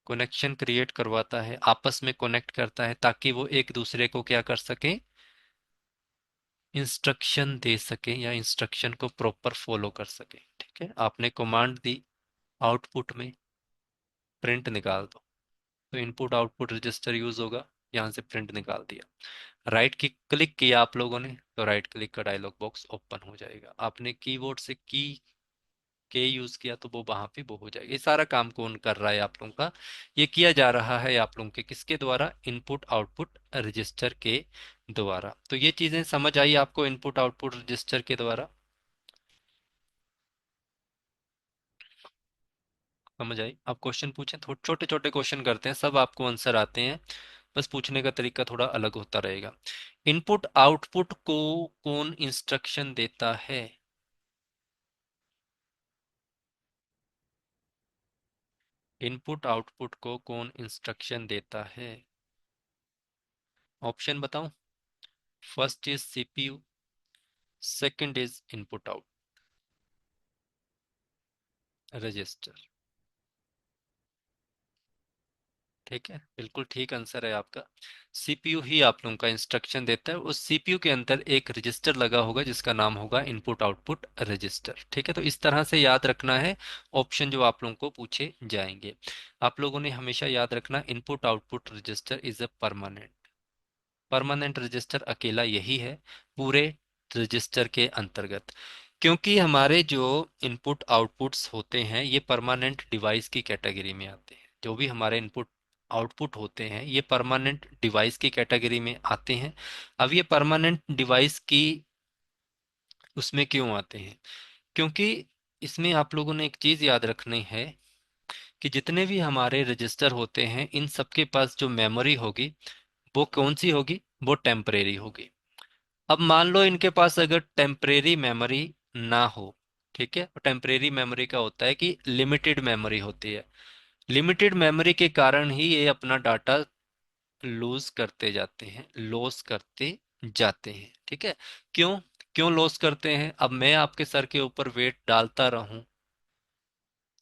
कनेक्शन क्रिएट करवाता है, आपस में कनेक्ट करता है, ताकि वो एक दूसरे को क्या कर सके? इंस्ट्रक्शन दे सके या इंस्ट्रक्शन को प्रॉपर फॉलो कर सके। ठीक है, आपने कमांड दी आउटपुट में प्रिंट निकाल दो, तो इनपुट आउटपुट रजिस्टर यूज होगा, यहाँ से प्रिंट निकाल दिया। राइट की क्लिक किया आप लोगों ने, तो राइट क्लिक का डायलॉग बॉक्स ओपन हो जाएगा। आपने कीबोर्ड से की के यूज किया तो वो वहां पे वो हो जाएगा। ये सारा काम कौन कर रहा है आप लोगों का? ये किया जा रहा है आप लोगों के किसके द्वारा? इनपुट आउटपुट रजिस्टर के द्वारा। तो ये चीजें समझ आई आपको इनपुट आउटपुट रजिस्टर के द्वारा? समझ आई? आप क्वेश्चन पूछें, थोड़े छोटे छोटे क्वेश्चन करते हैं, सब आपको आंसर आते हैं, बस पूछने का तरीका थोड़ा अलग होता रहेगा। इनपुट आउटपुट को कौन इंस्ट्रक्शन देता है? इनपुट आउटपुट को कौन इंस्ट्रक्शन देता है? ऑप्शन बताऊं? First is CPU, second is input out register. ठीक है, बिल्कुल ठीक आंसर है आपका। सीपीयू ही आप लोगों का इंस्ट्रक्शन देता है, उस सीपीयू के अंदर एक रजिस्टर लगा होगा जिसका नाम होगा इनपुट आउटपुट रजिस्टर। ठीक है, तो इस तरह से याद रखना है ऑप्शन जो आप लोगों को पूछे जाएंगे। आप लोगों ने हमेशा याद रखना input output register is a permanent. Permanent register अकेला यही है पूरे रजिस्टर के अंतर्गत, क्योंकि हमारे जो इनपुट आउटपुट्स होते हैं ये परमानेंट डिवाइस की कैटेगरी में आते हैं। जो भी हमारे इनपुट आउटपुट होते हैं ये परमानेंट डिवाइस की कैटेगरी में आते हैं। अब ये परमानेंट डिवाइस की उसमें क्यों आते हैं? क्योंकि इसमें आप लोगों ने एक चीज याद रखनी है कि जितने भी हमारे रजिस्टर होते हैं इन सबके पास जो मेमोरी होगी वो कौन सी होगी? वो टेम्परेरी होगी। अब मान लो इनके पास अगर टेम्परेरी मेमोरी ना हो, ठीक है, टेम्परेरी मेमोरी का होता है कि लिमिटेड मेमोरी होती है, लिमिटेड मेमोरी के कारण ही ये अपना डाटा लूज करते जाते हैं, लॉस करते जाते हैं। ठीक है, क्यों? क्यों लॉस करते हैं? अब मैं आपके सर के ऊपर वेट डालता रहूं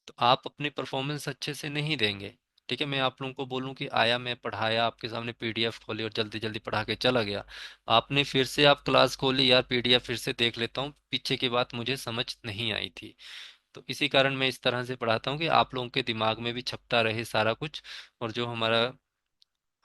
तो आप अपनी परफॉर्मेंस अच्छे से नहीं देंगे। ठीक है, मैं आप लोगों को बोलूं कि आया, मैं पढ़ाया, आपके सामने पीडीएफ खोली और जल्दी जल्दी पढ़ा के चला गया, आपने फिर से आप क्लास खोली, यार पीडीएफ फिर से देख लेता हूँ, पीछे की बात मुझे समझ नहीं आई थी। तो इसी कारण मैं इस तरह से पढ़ाता हूँ कि आप लोगों के दिमाग में भी छपता रहे सारा कुछ, और जो हमारा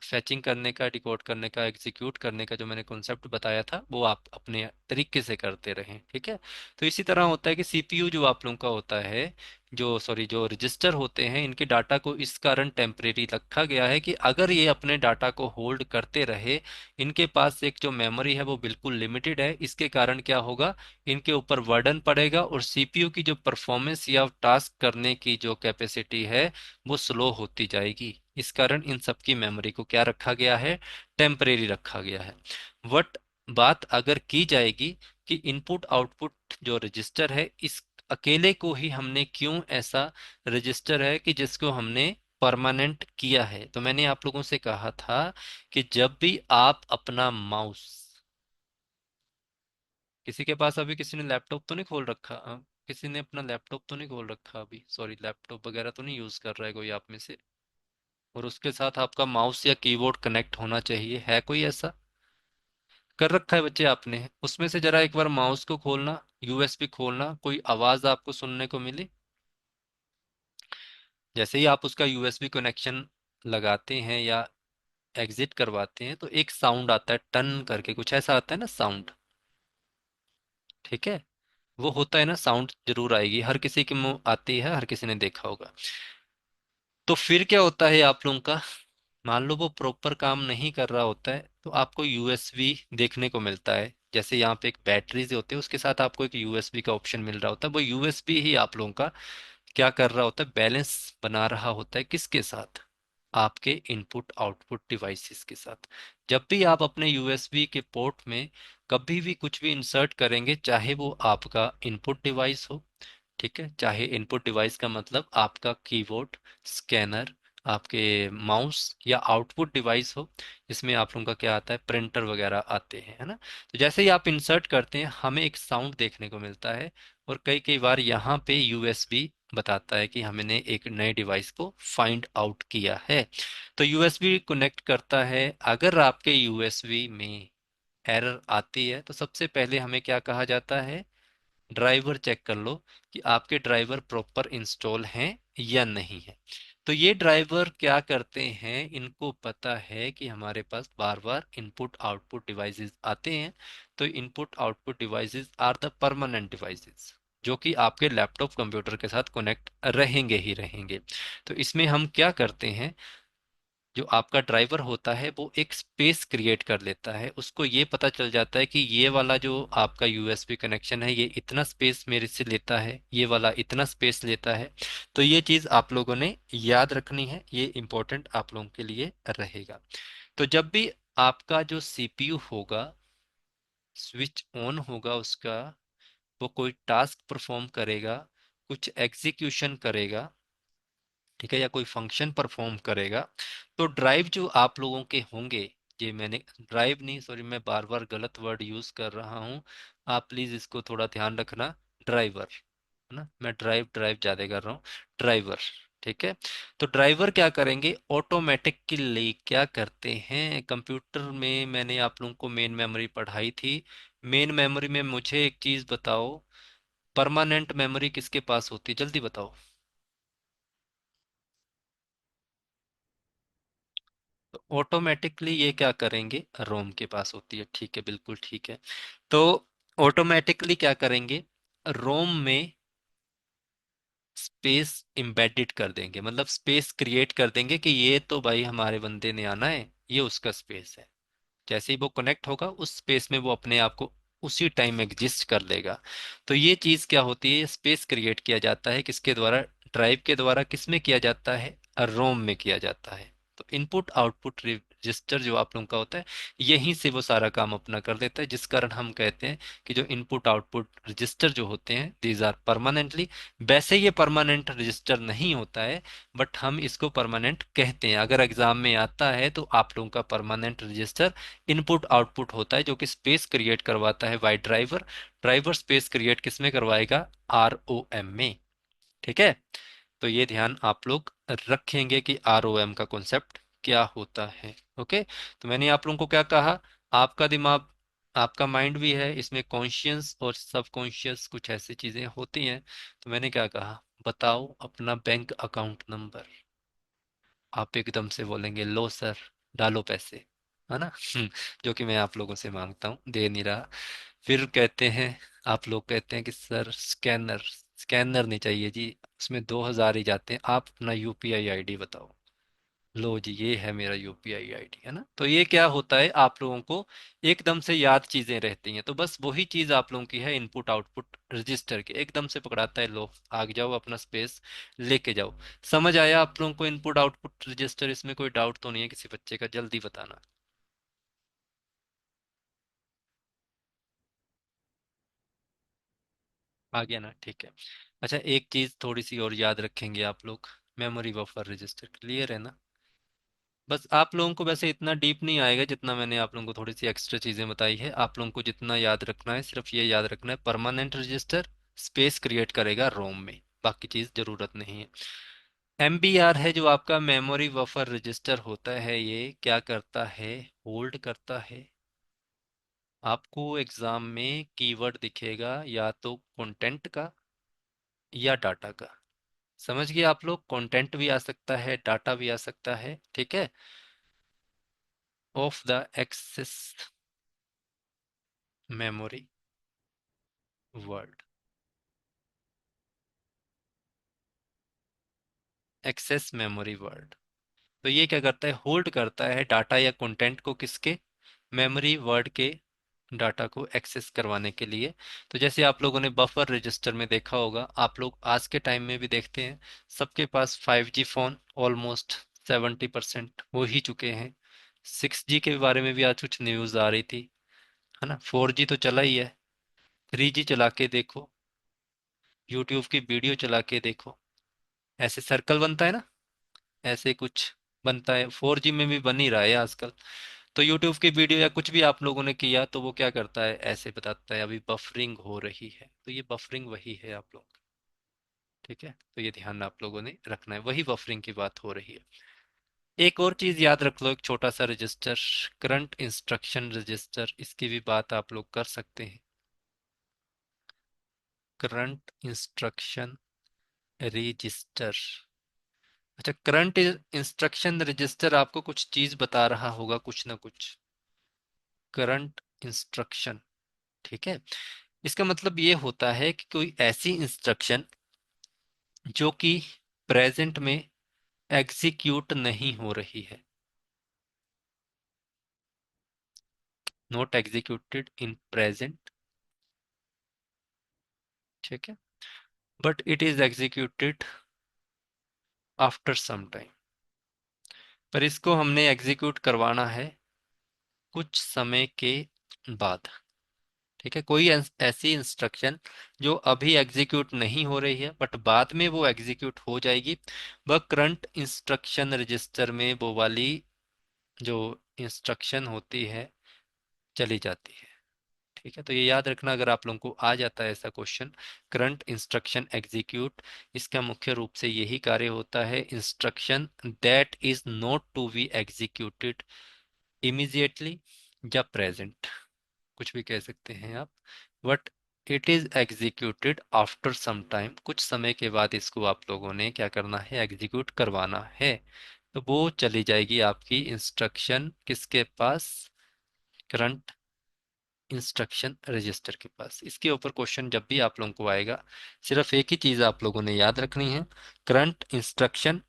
फैचिंग करने का, डिकोड करने का, एग्जीक्यूट करने का जो मैंने कॉन्सेप्ट बताया था वो आप अपने तरीके से करते रहें। ठीक है, तो इसी तरह होता है कि सीपीयू जो आप लोगों का होता है, जो सॉरी जो रजिस्टर होते हैं, इनके डाटा को इस कारण टेम्परेरी रखा गया है कि अगर ये अपने डाटा को होल्ड करते रहे, इनके पास एक जो मेमोरी है वो बिल्कुल लिमिटेड है, इसके कारण क्या होगा? इनके ऊपर वर्डन पड़ेगा और सीपीयू की जो परफॉर्मेंस या टास्क करने की जो कैपेसिटी है वो स्लो होती जाएगी। इस कारण इन सबकी मेमोरी को क्या रखा गया है? टेम्परेरी रखा गया है। वट बात अगर की जाएगी कि इनपुट आउटपुट जो रजिस्टर है, इस अकेले को ही हमने क्यों ऐसा रजिस्टर है कि जिसको हमने परमानेंट किया है। तो मैंने आप लोगों से कहा था कि जब भी आप अपना माउस, किसी के पास अभी किसी ने लैपटॉप तो नहीं खोल रखा, किसी ने अपना लैपटॉप तो नहीं खोल रखा अभी, सॉरी, लैपटॉप वगैरह तो नहीं यूज कर रहा है कोई आप में से, और उसके साथ आपका माउस या कीबोर्ड कनेक्ट होना चाहिए, है कोई ऐसा? कर रखा है बच्चे आपने? उसमें से जरा एक बार माउस को खोलना, यूएसबी खोलना, कोई आवाज आपको सुनने को मिली? जैसे ही आप उसका यूएसबी कनेक्शन लगाते हैं या एग्जिट करवाते हैं तो एक साउंड आता है, टन करके कुछ ऐसा आता है ना साउंड, ठीक है? वो होता है ना, साउंड जरूर आएगी, हर किसी के मुंह आती है, हर किसी ने देखा होगा। तो फिर क्या होता है आप लोगों का, मान लो वो प्रॉपर काम नहीं कर रहा होता है तो आपको यूएसबी देखने को मिलता है, जैसे यहाँ पे एक बैटरीज होती है उसके साथ आपको एक यूएसबी का ऑप्शन मिल रहा होता है, वो यूएसबी ही आप लोगों का क्या कर रहा होता है, बैलेंस बना रहा होता है, किसके साथ? आपके इनपुट आउटपुट डिवाइसेस के साथ। जब भी आप अपने यूएसबी के पोर्ट में कभी भी कुछ भी इंसर्ट करेंगे, चाहे वो आपका इनपुट डिवाइस हो, ठीक है, चाहे इनपुट डिवाइस का मतलब आपका कीबोर्ड, स्कैनर, आपके माउस, या आउटपुट डिवाइस हो, इसमें आप लोगों का क्या आता है, प्रिंटर वगैरह आते हैं, है ना? तो जैसे ही आप इंसर्ट करते हैं हमें एक साउंड देखने को मिलता है, और कई कई बार यहाँ पे यूएसबी बताता है कि हमने एक नए डिवाइस को फाइंड आउट किया है। तो यूएसबी कनेक्ट करता है, अगर आपके यूएसबी में एरर आती है तो सबसे पहले हमें क्या कहा जाता है, ड्राइवर चेक कर लो कि आपके ड्राइवर प्रॉपर इंस्टॉल हैं या नहीं है। तो ये ड्राइवर क्या करते हैं, इनको पता है कि हमारे पास बार बार इनपुट आउटपुट डिवाइसेस आते हैं, तो input output devices are the permanent devices जो कि आपके लैपटॉप कंप्यूटर के साथ कनेक्ट रहेंगे ही रहेंगे। तो इसमें हम क्या करते हैं, जो आपका ड्राइवर होता है वो एक स्पेस क्रिएट कर लेता है, उसको ये पता चल जाता है कि ये वाला जो आपका यूएसबी कनेक्शन है ये इतना स्पेस मेरे से लेता है, ये वाला इतना स्पेस लेता है। तो ये चीज़ आप लोगों ने याद रखनी है, ये इम्पोर्टेंट आप लोगों के लिए रहेगा। तो जब भी आपका जो सीपीयू होगा, स्विच ऑन होगा उसका, वो कोई टास्क परफॉर्म करेगा, कुछ एग्जीक्यूशन करेगा, ठीक है, या कोई फंक्शन परफॉर्म करेगा, तो ड्राइव जो आप लोगों के होंगे, ये मैंने ड्राइव नहीं, सॉरी, मैं बार बार गलत वर्ड यूज कर रहा हूँ, आप प्लीज इसको थोड़ा ध्यान रखना, ड्राइवर, है ना, मैं ड्राइव ड्राइव ज्यादा कर रहा हूँ, ड्राइवर, ठीक है? तो ड्राइवर क्या करेंगे, ऑटोमेटिकली क्या करते हैं, कंप्यूटर में मैंने आप लोगों को मेन मेमोरी पढ़ाई थी, मेन मेमोरी में मुझे एक चीज बताओ, परमानेंट मेमोरी किसके पास होती है, जल्दी बताओ। तो ऑटोमेटिकली ये क्या करेंगे, रोम के पास होती है, ठीक है, बिल्कुल ठीक है। तो ऑटोमेटिकली क्या करेंगे, रोम में स्पेस इंबेडेड कर देंगे, मतलब स्पेस क्रिएट कर देंगे कि ये तो भाई हमारे बंदे ने आना है, ये उसका स्पेस है। जैसे ही वो कनेक्ट होगा उस स्पेस में वो अपने आप को उसी टाइम एग्जिस्ट कर लेगा। तो ये चीज क्या होती है, स्पेस क्रिएट किया जाता है किसके द्वारा, ड्राइव के द्वारा, किस में किया जाता है, रोम में किया जाता है। तो इनपुट आउटपुट रजिस्टर जो आप लोगों का होता है, यहीं से वो सारा काम अपना कर देता है, जिस कारण हम कहते हैं कि जो इनपुट आउटपुट रजिस्टर जो होते हैं दीज आर परमानेंटली। वैसे ये परमानेंट रजिस्टर नहीं होता है, बट हम इसको परमानेंट कहते हैं, अगर एग्जाम में आता है तो आप लोगों का परमानेंट रजिस्टर इनपुट आउटपुट होता है, जो कि स्पेस क्रिएट करवाता है by driver. Driver space create किस में करवाएगा, आरओएम में, ठीक है? तो ये ध्यान आप लोग रखेंगे कि आरओएम का कॉन्सेप्ट क्या होता है। ओके, तो मैंने आप लोगों को क्या कहा, आपका दिमाग, आपका माइंड भी है, इसमें कॉन्शियस और सबकॉन्शियस कुछ ऐसी चीजें होती हैं। तो मैंने क्या कहा, बताओ अपना बैंक अकाउंट नंबर, आप एकदम से बोलेंगे लो सर, डालो पैसे, है ना? जो कि मैं आप लोगों से मांगता हूँ, दे नहीं रहा। फिर कहते हैं, आप लोग कहते हैं कि सर स्कैनर, स्कैनर नहीं चाहिए जी, उसमें 2,000 ही जाते हैं, आप अपना यूपीआई आईडी बताओ। लो जी, ये है मेरा यूपीआई आईडी, है ना? तो ये क्या होता है, आप लोगों को एकदम से याद चीजें रहती हैं, तो बस वही चीज आप लोगों की है, इनपुट आउटपुट रजिस्टर के एकदम से पकड़ाता है, लो आगे जाओ अपना स्पेस लेके जाओ। समझ आया आप लोगों को इनपुट आउटपुट रजिस्टर, इसमें कोई डाउट तो नहीं है किसी बच्चे का, जल्दी बताना। आ गया ना, ठीक है। अच्छा, एक चीज थोड़ी सी और याद रखेंगे आप लोग, मेमोरी बफर रजिस्टर, क्लियर है ना? बस आप लोगों को वैसे इतना डीप नहीं आएगा जितना मैंने आप लोगों को थोड़ी सी एक्स्ट्रा चीजें बताई है। आप लोगों को जितना याद रखना है सिर्फ ये याद रखना है, परमानेंट रजिस्टर स्पेस क्रिएट करेगा रोम में, बाकी चीज जरूरत नहीं है। MBR है जो आपका मेमोरी बफर रजिस्टर होता है, ये क्या करता है, होल्ड करता है। आपको एग्जाम में कीवर्ड दिखेगा या तो कंटेंट का या डाटा का। समझ गए आप लोग, कंटेंट भी आ सकता है, डाटा भी आ सकता है, ठीक है। Of the access memory word, access memory word. तो ये क्या करता है, होल्ड करता है डाटा या कंटेंट को, किसके, मेमोरी वर्ड के डाटा को एक्सेस करवाने के लिए। तो जैसे आप लोगों ने बफर रजिस्टर में देखा होगा, आप लोग आज के टाइम में भी देखते हैं, सबके पास 5G फोन ऑलमोस्ट 70% हो ही चुके हैं। 6G के बारे में भी आज कुछ न्यूज़ आ रही थी, है ना। 4G तो चला ही है, 3G चला के देखो, यूट्यूब की वीडियो चला के देखो, ऐसे सर्कल बनता है ना, ऐसे कुछ बनता है, 4G में भी बन ही रहा है आजकल। तो यूट्यूब की वीडियो या कुछ भी आप लोगों ने किया तो वो क्या करता है, ऐसे बताता है अभी बफरिंग हो रही है, तो ये बफरिंग वही है आप लोग, ठीक है। तो ये ध्यान आप लोगों ने रखना है, वही बफरिंग की बात हो रही है। एक और चीज याद रख लो, एक छोटा सा रजिस्टर, करंट इंस्ट्रक्शन रजिस्टर, इसकी भी बात आप लोग कर सकते हैं। करंट इंस्ट्रक्शन रजिस्टर, अच्छा, करंट इंस्ट्रक्शन रजिस्टर आपको कुछ चीज बता रहा होगा, कुछ ना कुछ, करंट इंस्ट्रक्शन, ठीक है। इसका मतलब ये होता है कि कोई ऐसी इंस्ट्रक्शन जो कि प्रेजेंट में एग्जीक्यूट नहीं हो रही है, नॉट एग्जीक्यूटेड इन प्रेजेंट, ठीक है, but it is executed after some time, पर इसको हमने एग्जीक्यूट करवाना है कुछ समय के बाद, ठीक है। कोई ऐसी इंस्ट्रक्शन जो अभी एग्जीक्यूट नहीं हो रही है बट बाद में वो एग्जीक्यूट हो जाएगी, वह करंट इंस्ट्रक्शन रजिस्टर में वो वाली जो इंस्ट्रक्शन होती है चली जाती है, ठीक है। तो ये याद रखना, अगर आप लोगों को आ जाता है ऐसा क्वेश्चन, करंट इंस्ट्रक्शन एग्जीक्यूट, इसका मुख्य रूप से यही कार्य होता है, instruction that is not to be executed immediately या प्रेजेंट, कुछ भी कह सकते हैं आप, but it is executed after some time, कुछ समय के बाद इसको आप लोगों ने क्या करना है, एग्जीक्यूट करवाना है। तो वो चली जाएगी आपकी इंस्ट्रक्शन किसके पास, करंट इंस्ट्रक्शन रजिस्टर के पास। इसके ऊपर क्वेश्चन जब भी आप लोगों को आएगा, सिर्फ एक ही चीज आप लोगों ने याद रखनी है, करंट इंस्ट्रक्शन,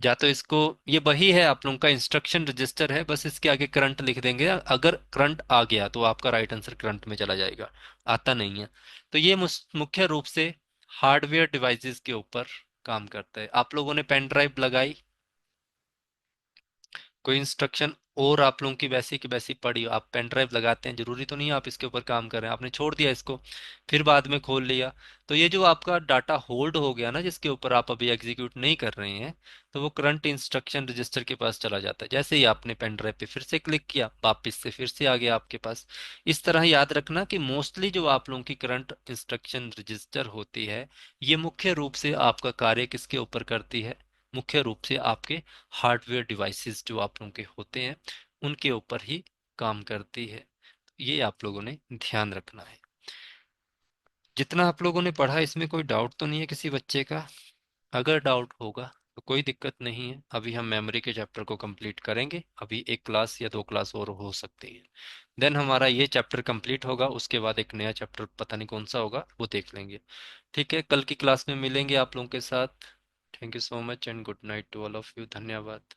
या तो इसको, ये वही है आप लोगों का इंस्ट्रक्शन रजिस्टर है, बस इसके आगे करंट लिख देंगे, अगर करंट आ गया तो आपका राइट आंसर करंट में चला जाएगा, आता नहीं है। तो ये मुख्य रूप से हार्डवेयर डिवाइसेस के ऊपर काम करता है। आप लोगों ने पेन ड्राइव लगाई, कोई इंस्ट्रक्शन और आप लोगों की वैसी पड़ी, आप पेन ड्राइव लगाते हैं, जरूरी तो नहीं है आप इसके ऊपर काम कर रहे हैं, आपने छोड़ दिया इसको, फिर बाद में खोल लिया, तो ये जो आपका डाटा होल्ड हो गया ना, जिसके ऊपर आप अभी एग्जीक्यूट नहीं कर रहे हैं, तो वो करंट इंस्ट्रक्शन रजिस्टर के पास चला जाता है। जैसे ही आपने पेन ड्राइव पे फिर से क्लिक किया, वापिस से फिर से आ गया आपके पास। इस तरह याद रखना कि मोस्टली जो आप लोगों की करंट इंस्ट्रक्शन रजिस्टर होती है, ये मुख्य रूप से आपका कार्य किसके ऊपर करती है, मुख्य रूप से आपके हार्डवेयर डिवाइसेस जो आप लोगों के होते हैं उनके ऊपर ही काम करती है। ये आप लोगों ने ध्यान रखना है। जितना आप लोगों ने पढ़ा, इसमें कोई डाउट तो नहीं है किसी बच्चे का? अगर डाउट होगा तो कोई दिक्कत नहीं है, अभी हम मेमोरी के चैप्टर को कंप्लीट करेंगे, अभी एक क्लास या दो क्लास और हो सकती है, देन हमारा ये चैप्टर कंप्लीट होगा, उसके बाद एक नया चैप्टर पता नहीं कौन सा होगा वो देख लेंगे। ठीक है, कल की क्लास में मिलेंगे आप लोगों के साथ। Thank you so much and good night to all of you, धन्यवाद।